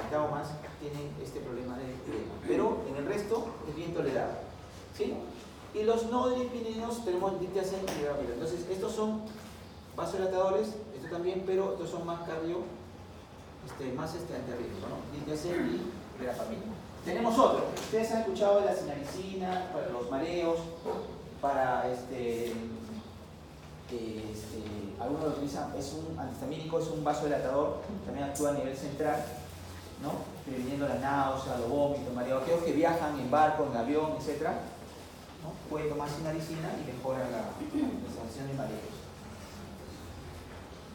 mitad o más, tienen este problema de edema, pero en el resto es bien tolerable, ¿sí? Y los no dipininos tenemos distiacén y verapamil. Entonces estos son vasodilatadores, esto también, pero estos son más más antiarrítmicos, ¿no? Distiacén y verapamil. Tenemos otro, ustedes han escuchado de la sinaricina para los mareos, para algunos lo utilizan, es un antihistamínico, es un vasodilatador, también actúa a nivel central, ¿no? Previniendo la náusea, los vómitos, mareos. Aquellos que viajan en barco, en avión, etc., ¿no? Pueden tomar sinaricina y mejora la sensación de mareos.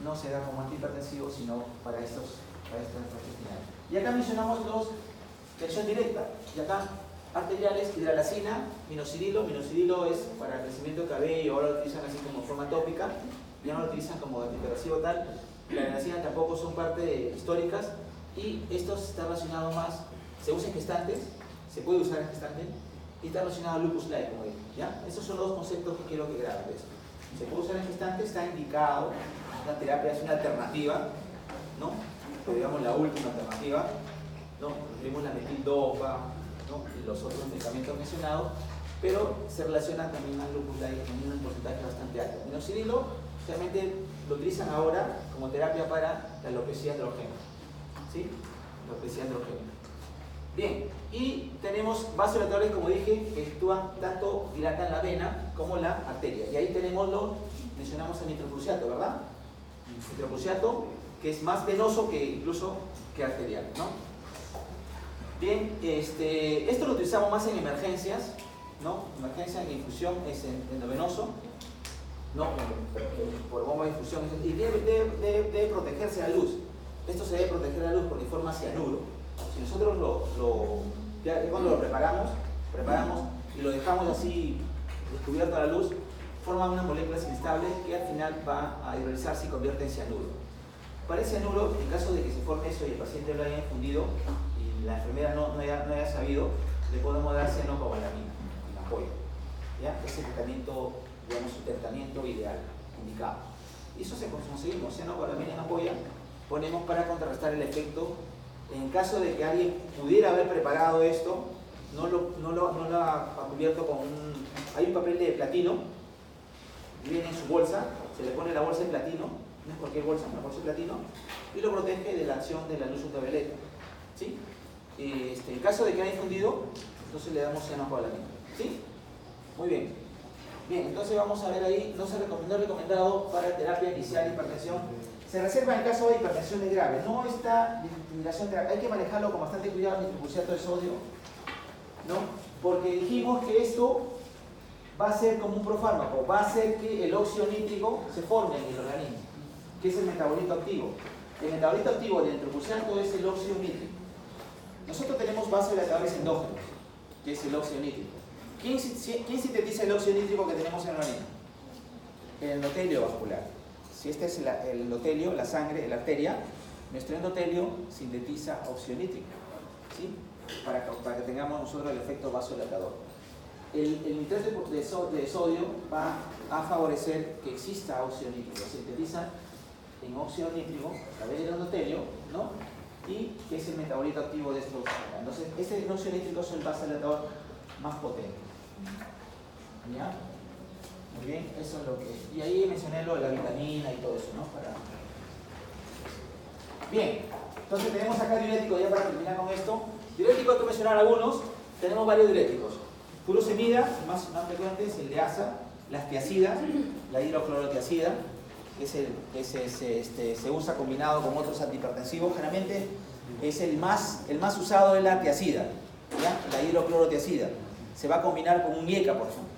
No se da como antihipertensivo, sino para estas fases finales. Y acá mencionamos los tensión directa, y acá arteriales, hidralacina, minoxidilo. Minoxidilo es para el crecimiento de cabello, ahora lo utilizan así como forma tópica, ya no lo utilizan como antihipertensivo tal. La hidralacina tampoco son parte históricas, y esto está relacionado más, se usa en gestantes, se puede usar en gestantes, y está relacionado al lupus light, como dije, ¿ya? Esos son los dos conceptos que quiero que graben. Se puede usar en gestantes, está indicado, la terapia es una alternativa, ¿no? Pero digamos la última alternativa, ¿no? Vimos la metildopa, ¿no? Y los otros medicamentos mencionados, pero se relaciona también al lupus light en un porcentaje bastante alto. Minoxidilo realmente lo utilizan ahora como terapia para la alopecia androgénica, ¿sí? Alopecia androgénica. Bien, y tenemos vasodilatadores, como dije, que actúan tanto, dilatan la vena como la arteria. Y ahí tenemos mencionamos el nitroprusiato, ¿verdad? Nitroprusiato, que es más venoso que incluso que arterial, ¿no? Bien, esto lo utilizamos más en emergencias, ¿no? Emergencia en infusión es endovenoso, ¿no? Por bomba de infusión, y debe protegerse a la luz. Esto se debe proteger a la luz porque forma cianuro. Si nosotros ya cuando lo preparamos y lo dejamos así descubierto a la luz, forma unas moléculas inestables que al final va a hidrolizarse y convierte en cianuro. Para el cianuro, en caso de que se forme eso y el paciente lo haya infundido y la enfermera no haya sabido, le podemos dar cianocobalamina en apoyo. ¿Ya? Es el tratamiento, digamos, un tratamiento ideal, indicado. Y eso se conseguimos, cianocobalamina en apoyo, ponemos para contrarrestar el efecto. En caso de que alguien pudiera haber preparado esto, no lo ha cubierto con hay un papel de platino, viene en su bolsa, se le pone la bolsa de platino, no es cualquier bolsa, una bolsa de platino, y lo protege de la acción de la luz ultravioleta, ¿sí? En caso de que haya infundido, entonces le damos cianocobalamina, ¿sí? Muy bien. Bien, entonces vamos a ver ahí, no recomendado para terapia inicial de hipertensión. Se reserva en caso de hipertensión grave. No está indicación terapia. Hay que manejarlo con bastante cuidado el nitroprusiato de sodio, ¿no? Porque dijimos que esto va a ser como un profármaco, va a hacer que el óxido nítrico se forme en el organismo, que es el metabolito activo. El metabolito activo del nitroprusiato es el óxido nítrico. Nosotros tenemos vasodilatadores endógenos, que es el óxido nítrico. ¿Quién sintetiza el óxido nítrico que tenemos en el organismo? El endotelio vascular. Si este es el endotelio, la sangre, la arteria, nuestro endotelio sintetiza óxido nítrico, ¿sí? Para que tengamos nosotros el efecto vasodilatador. El nitrato de sodio va a favorecer que exista óxido nítrico. Sintetiza en óxido nítrico a través del endotelio, ¿no? Y que es el metabolito activo de estos. Entonces, este óxido nítrico es el vasodilatador más potente. ¿Ya? Muy bien, eso es lo que... Y ahí mencioné lo de la vitamina y todo eso, ¿no? Bien, Entonces tenemos acá diurético, ya para terminar con esto. Diurético, tengo que mencionar algunos. Tenemos varios diuréticos. Furosemida, más frecuente, es el de asa, la tiacidas, la hidroclorotiacida, que se usa combinado con otros antihipertensivos. Generalmente es el más usado es la tiacida, ¿ya? La hidroclorotiacida. Se va a combinar con un IECA, por ejemplo,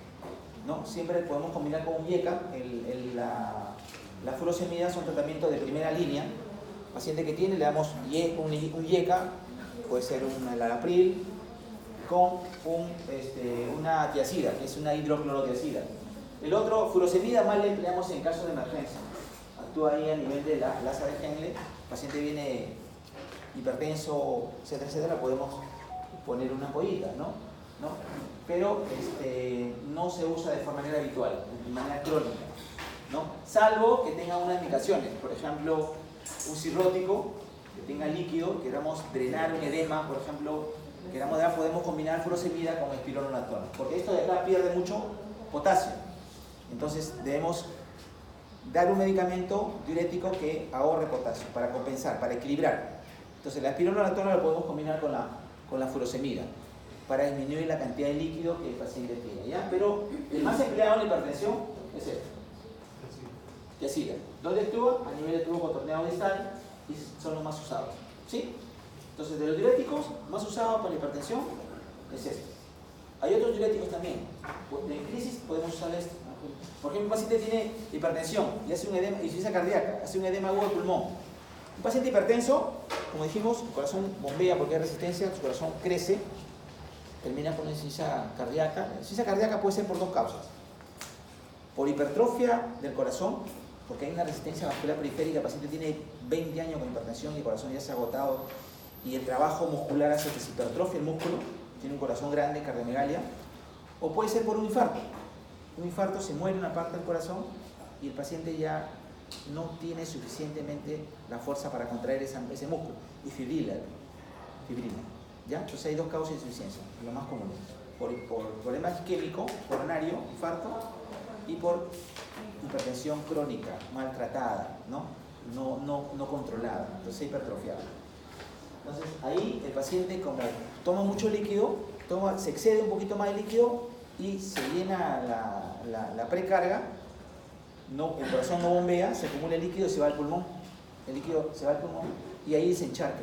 ¿no? Siempre podemos combinar con un IECA. La furosemida son tratamientos de primera línea. Paciente que tiene, le damos un IECA, puede ser un Lalapril, con una tiacida, que es una hidroclorotiacida. El otro, furosemida, más le empleamos en casos de emergencia. Actúa ahí a nivel de la asa de Henle. El paciente viene hipertenso, etcétera, etcétera, podemos poner una ampollita, ¿no? Pero no se usa de manera habitual, de manera crónica, ¿no? Salvo que tenga unas indicaciones. Por ejemplo, un cirrótico que tenga líquido, queramos drenar un edema, por ejemplo, podemos combinar furosemida con espironolactona, porque esto de acá pierde mucho potasio. Entonces debemos dar un medicamento diurético que ahorre potasio para compensar, para equilibrar. Entonces la espironolactona lo podemos combinar con la furosemida para disminuir la cantidad de líquido que el paciente tiene, ¿ya? Pero el más empleado en la hipertensión es este, tiacida. ¿Dónde actúa? A nivel de tubo contorneado distal, y son los más usados, ¿sí? Entonces, de los diuréticos más usados para la hipertensión es este. Hay otros diuréticos también. En crisis podemos usar este. Por ejemplo, un paciente tiene hipertensión y hace un edema, insuficiencia cardíaca, hace un edema agudo del pulmón. Un paciente hipertenso, como dijimos, su corazón bombea porque hay resistencia, su corazón crece, termina con una insuficiencia cardíaca. La insuficiencia cardíaca puede ser por dos causas. Por hipertrofia del corazón, porque hay una resistencia vascular periférica, el paciente tiene 20 años con hipertensión y el corazón ya se ha agotado y el trabajo muscular hace que se hipertrofie el músculo, tiene un corazón grande, cardiomegalia. O puede ser por un infarto. Un infarto, se muere una parte del corazón y el paciente ya no tiene suficientemente la fuerza para contraer ese músculo y fibrila, ¿ya? Entonces hay dos causas de insuficiencia, lo más común, por problema isquémico, coronario, infarto, y por hipertensión crónica, maltratada, no controlada, entonces hipertrofiada. Entonces ahí el paciente, como toma mucho líquido, se excede un poquito más de líquido y se llena la precarga, el corazón no bombea, se acumula el líquido y se va al pulmón. El líquido se va al pulmón y ahí se encharca.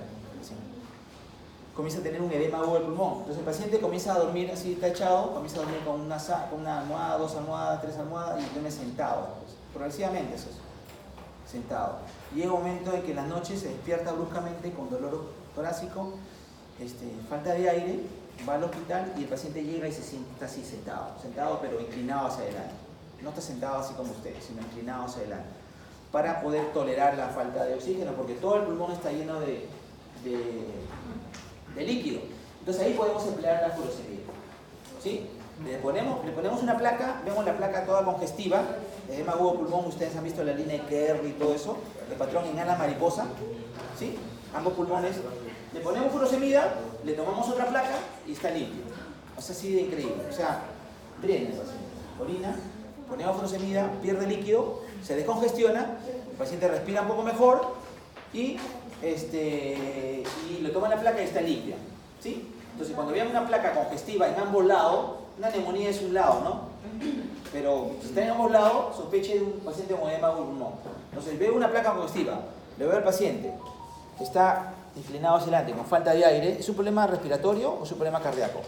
Comienza a tener un edema agudo del pulmón. Entonces el paciente comienza a dormir así, está echado, comienza a dormir con una almohada, 2 almohadas, 3 almohadas y duerme sentado. Progresivamente eso es, sentado. Llega un momento en que en las noches se despierta bruscamente con dolor torácico, falta de aire, va al hospital y el paciente llega y se sienta así sentado pero inclinado hacia adelante. No está sentado así como usted, sino inclinado hacia adelante, para poder tolerar la falta de oxígeno, porque todo el pulmón está lleno de líquido. Entonces ahí podemos emplear la furosemida, ¿sí? Le ponemos una placa, vemos la placa toda congestiva, edema agudo pulmón, ustedes han visto la línea de Kerr y todo eso, el patrón inhala mariposa, ¿sí? Ambos pulmones. Le ponemos furosemida, le tomamos otra placa y está limpio. O sea, así de increíble. O sea, drena el paciente, orina, ponemos furosemida, pierde líquido, se descongestiona, el paciente respira un poco mejor y le toman la placa y está limpia, ¿sí? Entonces, cuando vean una placa congestiva en ambos lados, una neumonía es un lado, ¿no? Pero si está en ambos lados, sospeche de un paciente con edema agudo pulmón. Entonces, veo una placa congestiva, le veo al paciente, está inclinado hacia adelante con falta de aire, ¿es un problema respiratorio o es un problema cardíaco?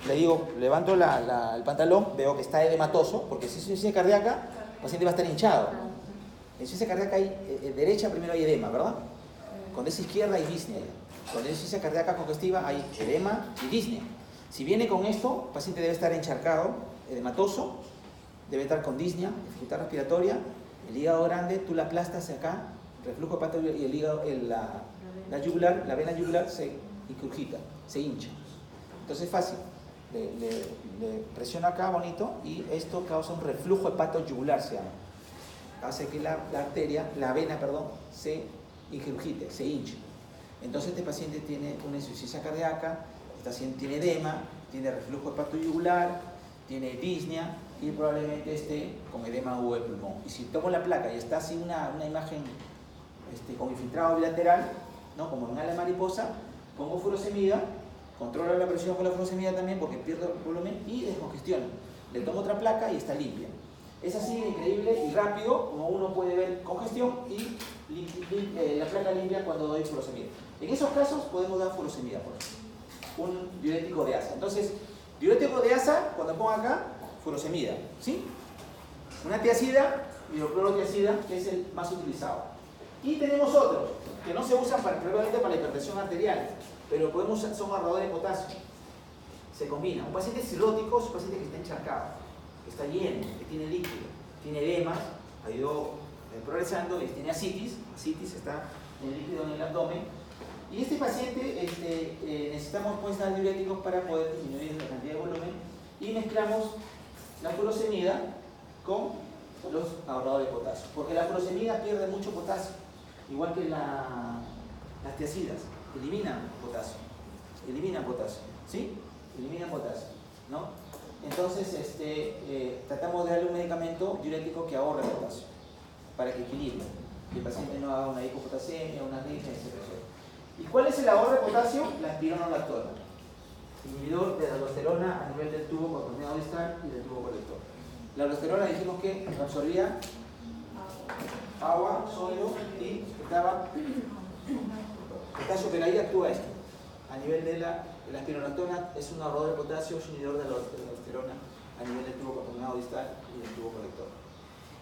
Le digo, levanto el pantalón, veo que está edematoso, porque si es insuficiencia cardíaca, el paciente va a estar hinchado. En insuficiencia cardíaca hay derecha, primero hay edema, ¿verdad? Cuando es izquierda hay disnea. Cuando es insuficiencia cardíaca congestiva hay edema y disnea. Si viene con esto, el paciente debe estar encharcado, edematoso, debe estar con disnea, dificultad respiratoria, el hígado grande, tú la aplastas acá, reflujo hepático y el hígado, la yugular, la vena yugular se incurgita, se hincha. Entonces es fácil, le presiona acá bonito y esto causa un reflujo hepatoyugular, se llama. Hace que la vena, se incurgite, se hinche. Entonces este paciente tiene una insuficiencia cardíaca, tiene edema, tiene reflujo hepatoyugular, tiene disnea y probablemente esté con edema agudo del pulmón. Y si tomo la placa y está así una imagen con infiltrado bilateral, ¿no? Como en ala mariposa, pongo furosemida, controlo la presión con la furosemida también porque pierdo volumen y descongestiono. Le tomo otra placa y está limpia. Es así de increíble y rápido como uno puede ver congestión y la placa limpia cuando doy furosemida. En esos casos podemos dar furosemida, por ejemplo, un diurético de asa. Entonces, diurético de asa, cuando pongo acá, furosemida, ¿sí? Una tiacida, hidroclorotiacida, que es el más utilizado. Y tenemos otros que no se usan probablemente para la hipertensión arterial, pero son ahorradores de potasio. Se combina. Un paciente cirrótico es un paciente que está encharcado, que está lleno, que tiene líquido, tiene edemas, ha ido progresando, tiene ascitis está en el líquido en el abdomen. Y este paciente necesitamos pues dar diuréticos para poder disminuir la cantidad de volumen y mezclamos la furosemida con los ahorradores de potasio, porque la furosemida pierde mucho potasio, igual que las tiacidas, eliminan potasio, ¿sí? Eliminan potasio, ¿no? Entonces tratamos de darle un medicamento diurético que ahorre potasio, para que equilibre, que el paciente no haga una hipopotasemia, una arritmia, etc. ¿Y cuál es el ahorro de potasio? La espironolactona, inhibidor de la aldosterona a nivel del tubo cuaternario distal y del tubo colector. La aldosterona dijimos que absorbía agua, sodio y estaba potasio, pero ahí actúa esto. A nivel de la espironolactona es un ahorrador de potasio, es un inhibidor de la aldosterona a nivel del tubo cuaternario distal y del tubo colector.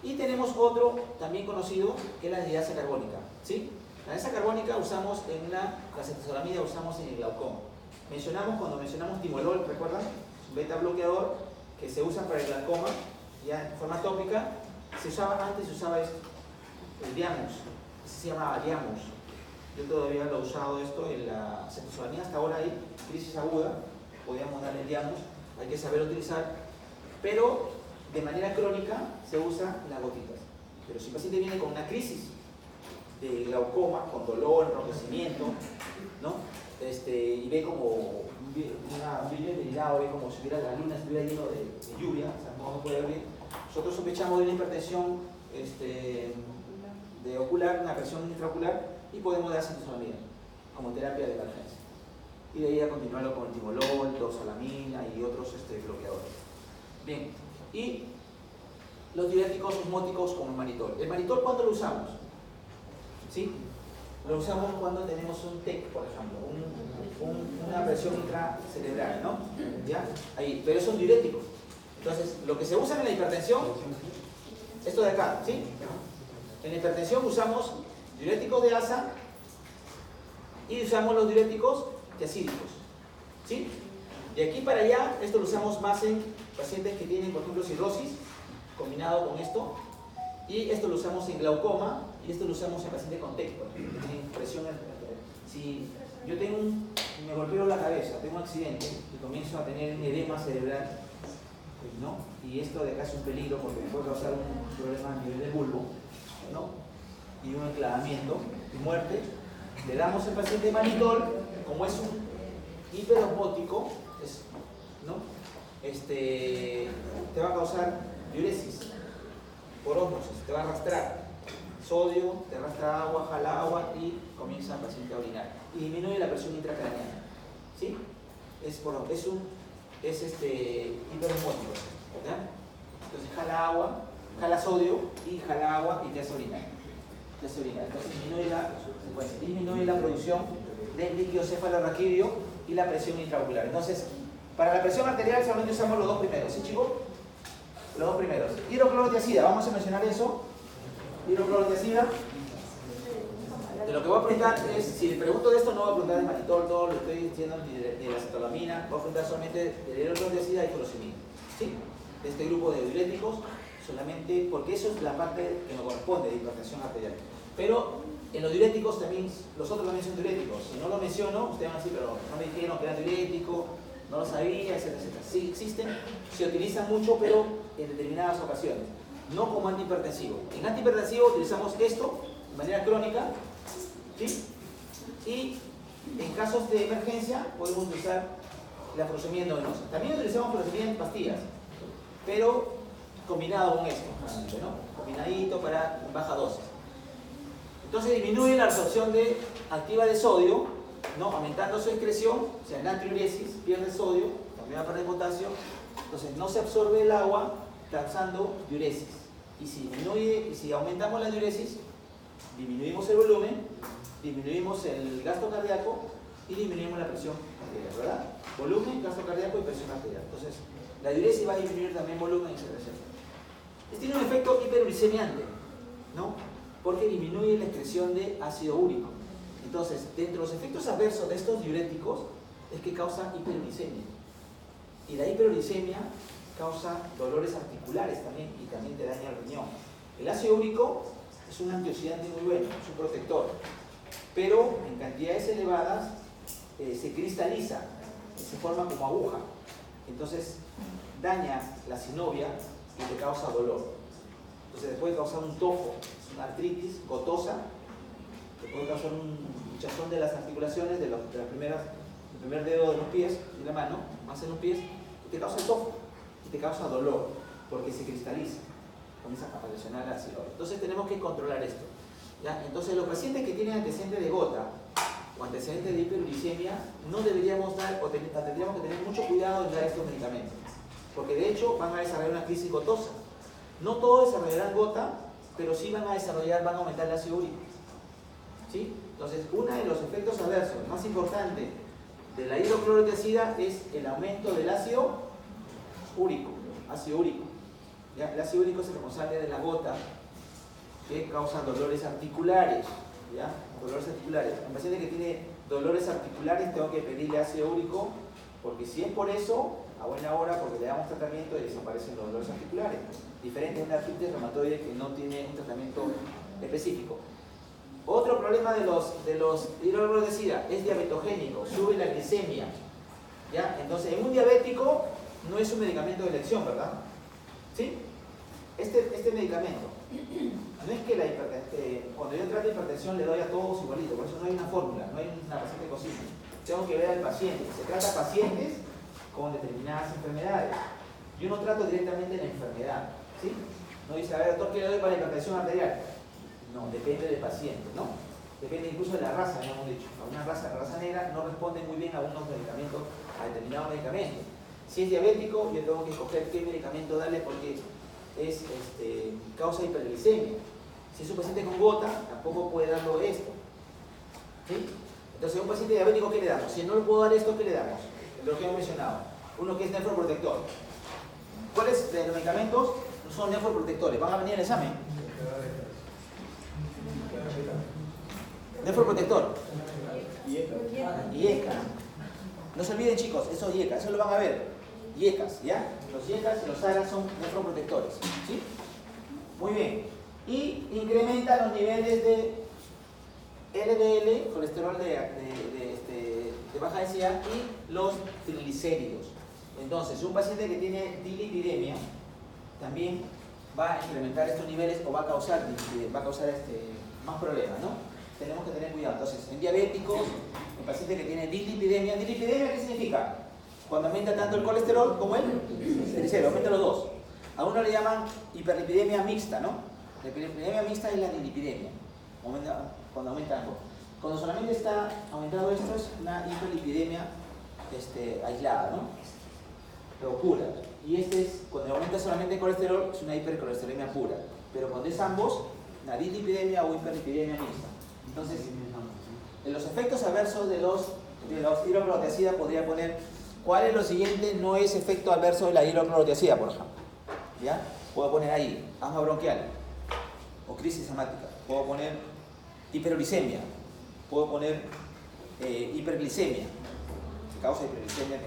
Y tenemos otro también conocido que es la anhidasa carbónica, ¿sí? La anhidasa carbónica usamos en la acetazolamida, usamos en el glaucoma. Cuando mencionamos timolol, ¿recuerdan? Beta bloqueador que se usa para el glaucoma, ya en forma tópica. Antes se usaba esto, el Diamus, se llamaba Diamus. Yo todavía lo he usado esto en la acetazolamida, hasta ahora hay crisis aguda, podíamos darle el Diamus, hay que saber utilizar, pero de manera crónica se usa las gotitas. Pero si el paciente viene con una crisis de glaucoma, con dolor, enrojecimiento, ¿no? Y ve como un brillo envenenado, ve como si la luna estuviera lleno de lluvia, o sea, no puede ver bien. Nosotros sospechamos de una hipertensión de ocular, una presión intraocular, y podemos dar acetazolamida como terapia de emergencia. Y de ahí a continuarlo con el timolol, doxolamina y otros bloqueadores. Bien, y los diuréticos osmóticos como el manitol. ¿El manitol cuándo lo usamos? ¿Sí? Lo usamos cuando tenemos un TEC, por ejemplo, una presión intracerebral, ¿no? ¿Ya? Ahí, pero son diuréticos. Entonces, lo que se usa en la hipertensión, esto de acá, ¿sí? En la hipertensión usamos diuréticos de asa y usamos los diuréticos tiacídicos, ¿sí? De aquí para allá, esto lo usamos más en pacientes que tienen, por ejemplo, cirrosis, combinado con esto, y esto lo usamos en glaucoma, y esto lo usamos en pacientes con TEC, que tienen presión arterial. Si yo me golpeo la cabeza, tengo un accidente y comienzo a tener un edema cerebral, ¿no? Y esto de acá es un peligro porque me puede causar un problema a nivel del bulbo, ¿no? Y un enclavamiento y muerte. Le damos al paciente manitol, como es un hiperosmótico, ¿no? Te va a causar diuresis por ósmosis, te va a arrastrar sodio, te arrastra agua, jala agua y comienza el paciente a orinar y disminuye la presión intracraneana, ¿sí? Es hiperosmótico, ¿ya? Entonces jala agua, jala sodio y jala agua y te hace orinar. Entonces disminuye la producción del líquido cefalorraquídeo y la presión intraocular. Entonces, para la presión arterial solamente usamos los dos primeros, ¿sí, chicos? Los dos primeros. Hidroclorotiacida, vamos a mencionar eso. Hidroclorotiacida. De lo que voy a preguntar es, si le pregunto de esto, no voy a preguntar de manitol, todo lo que estoy diciendo de la acetazolamina, voy a preguntar solamente de hidroclorotiacida y furosemida, ¿sí? De este grupo de diuréticos, solamente porque eso es la parte que nos corresponde de hipertensión arterial. Pero en los diuréticos también, los otros también son diuréticos. Si no lo menciono, ustedes van a decir, pero no me dijeron que era diurético, no lo sabía, etcétera, etcétera. Sí existen, se utilizan mucho, pero en determinadas ocasiones, no como antihipertensivo. En antihipertensivo utilizamos esto de manera crónica, ¿sí? Y en casos de emergencia podemos utilizar la furosemida endovenosa. También utilizamos furosemida en pastillas, pero combinado con esto, ¿no? Combinadito para baja dosis. Entonces disminuye la absorción de activa de sodio, ¿no? Aumentando su excreción, o sea, natriuresis, pierde sodio, también va a perder potasio, entonces no se absorbe el agua, causando diuresis. Y si aumentamos la diuresis, disminuimos el volumen, disminuimos el gasto cardíaco y disminuimos la presión arterial, ¿verdad? Volumen, gasto cardíaco y presión arterial. Entonces, la diuresis va a disminuir también volumen y secreción. Tiene un efecto hiperuricemiante, ¿no? Porque disminuye la excreción de ácido úrico. Entonces, dentro de los efectos adversos de estos diuréticos es que causa hiperuricemia. Y la hiperuricemia causa dolores articulares también y también te daña el riñón. El ácido úrico es un antioxidante muy bueno, es un protector, pero en cantidades elevadas se cristaliza, se forma como aguja. Entonces daña la sinovia y te causa dolor. Entonces te puede causar un tofo, una artritis gotosa, te puede causar un hinchazón de las articulaciones del primer dedo de los pies y la mano, más en los pies, y te causa el tofo y te causa dolor porque se cristaliza, comienza a presionar la sinovia. Entonces tenemos que controlar esto, ¿ya? Entonces los pacientes que tienen antecedentes de gota o antecedentes de hiperuricemia no deberíamos dar o tendríamos que tener mucho cuidado en dar estos medicamentos, porque de hecho van a desarrollar una crisis gotosa. No todos desarrollarán gota, pero sí van a aumentar el ácido úrico, ¿sí? Entonces uno de los efectos adversos más importantes de la hidroclorotiazida es el aumento del ácido úrico, ¿ya? El ácido úrico es el responsable de la gota que causa dolores articulares, ¿ya? Dolores articulares. Un paciente que tiene dolores articulares tengo que pedirle ácido úrico, porque si es por eso, a buena hora, porque le damos tratamiento y desaparecen los dolores articulares. Diferente a una artritis reumatoide que no tiene un tratamiento específico. Otro problema de los hidroclorotiazida es diabetogénico, sube la glicemia, ¿ya? Entonces, en un diabético no es un medicamento de elección, ¿verdad? ¿Sí? Este medicamento, no es que cuando yo trato hipertensión le doy a todos igualito, por eso no hay una fórmula, no hay una paciente cocina. Tengo que ver al paciente. Se trata a pacientes con determinadas enfermedades. Yo no trato directamente la enfermedad, ¿sí? No dice, a ver, doctor, ¿qué le doy para la hipertensión arterial? No, depende del paciente, ¿no? Depende incluso de la raza, ya hemos dicho. La raza negra no responde muy bien a unos medicamentos, a determinados medicamentos. Si es diabético, yo tengo que escoger qué medicamento darle porque causa hiperglicemia. Si es un paciente con gota, tampoco puede darlo esto, ¿sí? Entonces, a un paciente diabético, ¿qué le damos? Si no le puedo dar esto, ¿qué le damos? Lo que hemos mencionado. Uno que es nefroprotector. ¿Cuáles de los medicamentos son nefroprotectores? Van a venir al examen. Nefroprotector. IECA. No se olviden, chicos, eso es IECA, eso lo van a ver. IECAs, ¿ya? Los IECAs y los ARAs son nefroprotectores, ¿sí? Muy bien. Y incrementa los niveles de LDL, colesterol de baja densidad, y los triglicéridos. Entonces, un paciente que tiene dislipidemia también va a incrementar estos niveles o va a causar más problemas, ¿no? Tenemos que tener cuidado. Entonces, en diabéticos, el paciente que tiene dislipidemia, ¿dislipidemia qué significa? Cuando aumenta tanto el colesterol como el triglicérido, aumenta los dos. A uno le llaman hiperlipidemia mixta, ¿no? La hiperlipidemia mixta es la dislipidemia, cuando aumenta ambos. Cuando solamente está aumentado esto es una hiperlipidemia aislada, ¿no? Pero pura. Y cuando aumenta solamente el colesterol, es una hipercolesterolemia pura. Pero cuando es ambos, una dislipidemia o hiperlipidemia mixta. Entonces, en los efectos adversos de los hidroclorotiazida podría poner cuál es lo siguiente no es efecto adverso de la hidroclorotiazida, por ejemplo. ¿Ya? Puedo poner ahí asma bronquial o crisis asmática. Puedo poner hiperuricemia. Puedo poner hiperglicemia. Que causa hiperglicemia,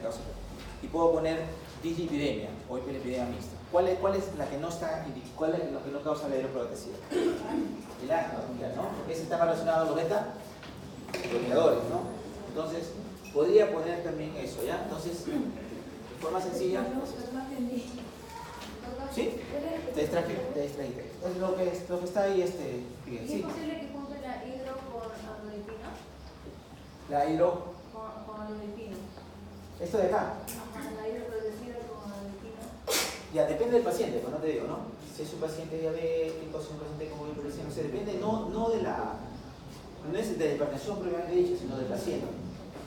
y puedo poner dislipidemia o hiperlipidemia mixta. ¿Cuál es la que no está, cuál es lo que no causa la hidroclorotiazida? El asma bronquial, ¿no? Porque ese está más relacionado a los beta-bloqueadores, ¿no? Entonces, podría poner también eso, ¿ya? Entonces, de forma sencilla. ¿Sí? Te distrajiste. Es lo que está ahí, bien. ¿Es posible que junte la hidro con amlodipino? La hidro. Con amlodipino. Esto de acá. Ajá, la hidroclorotiazida con amlodipino. Ya, depende del paciente, pues no te digo, ¿no? Si es un paciente diabético, si es un paciente con hipertensión, no sé, depende no de la No es de hipertensión propiamente dicha, sino del paciente.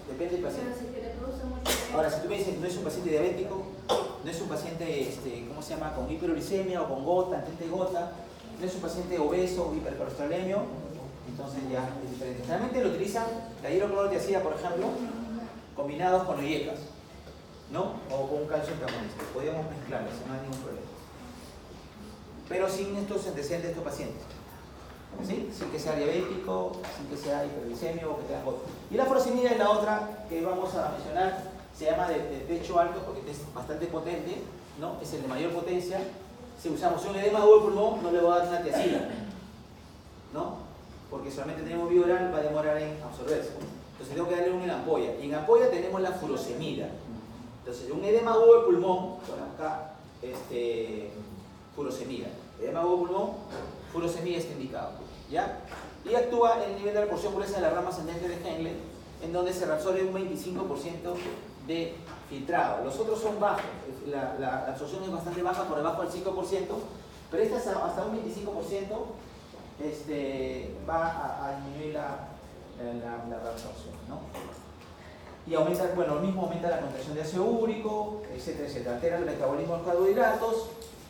Depende del paciente. Pero si que le produce mucho edema. Ahora, si tú me dices, no es un paciente diabético, no es un paciente, ¿cómo se llama?, con hiperuricemia o con gota, antente de gota, no es un paciente obeso o hipercolesterolemio, entonces ya es diferente. Generalmente lo utilizan la hidroclorotiazida, por ejemplo, combinados con oyecas, ¿no? O con un calcio antagonista. Podríamos mezclarlos, no hay ningún problema. Pero sin estos antecedentes de estos pacientes. ¿Sí? Sin que sea diabético, sin que sea hiperglicemia o que tenga gota. Y la furosemida es la otra que vamos a mencionar, se llama de pecho alto porque es bastante potente, ¿no? Es el de mayor potencia. Si usamos un edema agudo del pulmón, no le voy a dar una tiazida, ¿no? Porque solamente tenemos vía oral, va a demorar en absorberse. Entonces tengo que darle una en ampolla. Y en ampolla tenemos la furosemida. Entonces, un edema agudo del pulmón, ponemos acá, furosemida. Edema agudo del pulmón, furosemida está indicado. ¿Ya? Y actúa en el nivel de la porción gruesa de la rama ascendente de Henle, en donde se reabsorbe un 25% de filtrado. Los otros son bajos, la absorción es bastante baja, por debajo del 5%, pero esta hasta un 25% va a disminuir la reabsorción, ¿no? Y aumenta, bueno, lo mismo aumenta la contracción de ácido úrico, etcétera, etcétera. Altera el metabolismo de los carbohidratos,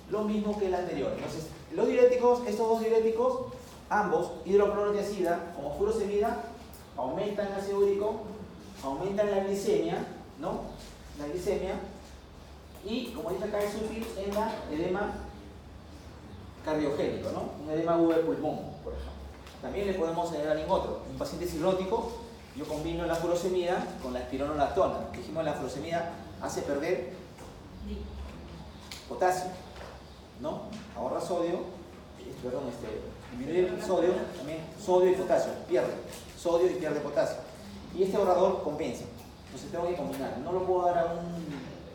lo mismo que el anterior. Entonces, los diuréticos, estos dos diuréticos, ambos, hidroclorotiazida como furosemida, aumentan el ácido úrico, aumentan la glicemia, ¿no? La glicemia, y como dice acá, es útil en la edema cardiogénico, ¿no? Un edema agudo del pulmón, por ejemplo. También le podemos añadir en otro. Un paciente cirrótico, yo combino la furosemida con la espironolactona. Dijimos la furosemida hace perder potasio, ¿no? Ahorra sodio, disminuye el sodio, también sodio y potasio, pierde sodio y pierde potasio. Y este ahorrador compensa. Entonces tengo que combinar. No lo puedo dar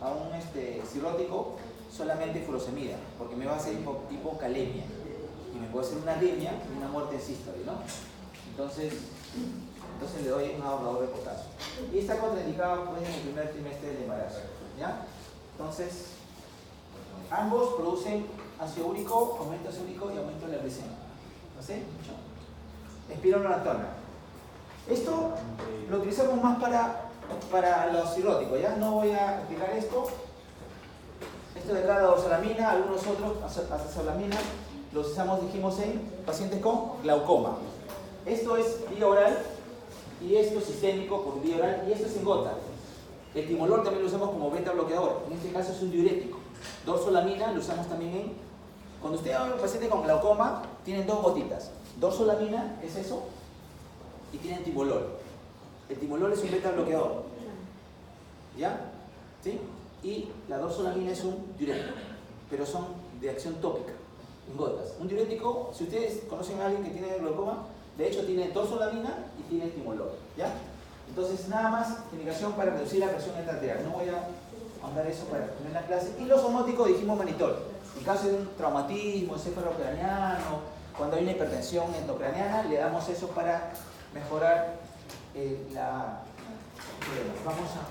a un cirrótico solamente furosemida, porque me va a hacer hipocalemia. Y me puede hacer una arritmia y una muerte en sístole, ¿no? Entonces le doy un ahorrador de potasio. Y está contraindicado pues, en el primer trimestre del embarazo, ¿ya? Entonces, ambos producen ácido úrico, aumento de ácido úrico y aumento de la glicemia. ¿No sé? Espironolactona. Esto lo utilizamos más para los cirróticos, ¿ya? No voy a explicar esto. Esto de acá, la dorsalamina, algunos otros, azazolamina, los usamos, dijimos, en pacientes con glaucoma. Esto es vía oral y esto es sistémico por vía oral y esto es en gota. El timolol también lo usamos como beta bloqueador, en este caso es un diurético. Dorsolamina lo usamos también en... Cuando usted habla de un paciente con glaucoma, tienen dos gotitas. Dorsolamina es eso y tienen timolol. El timolol es un beta bloqueador, ¿ya? ¿Sí? Y la dorsolamina es un diurético, pero son de acción tópica, en gotas. Un diurético, si ustedes conocen a alguien que tiene glaucoma, de hecho tiene dorsolamina y tiene timolol, ¿ya? Entonces, nada más indicación para reducir la presión arterial. No voy a ahondar eso para tener la clase. Y los somóticos dijimos manitol. En caso de un traumatismo encefalocraniano, cuando hay una hipertensión endocraniana, le damos eso para mejorar la... Vamos a...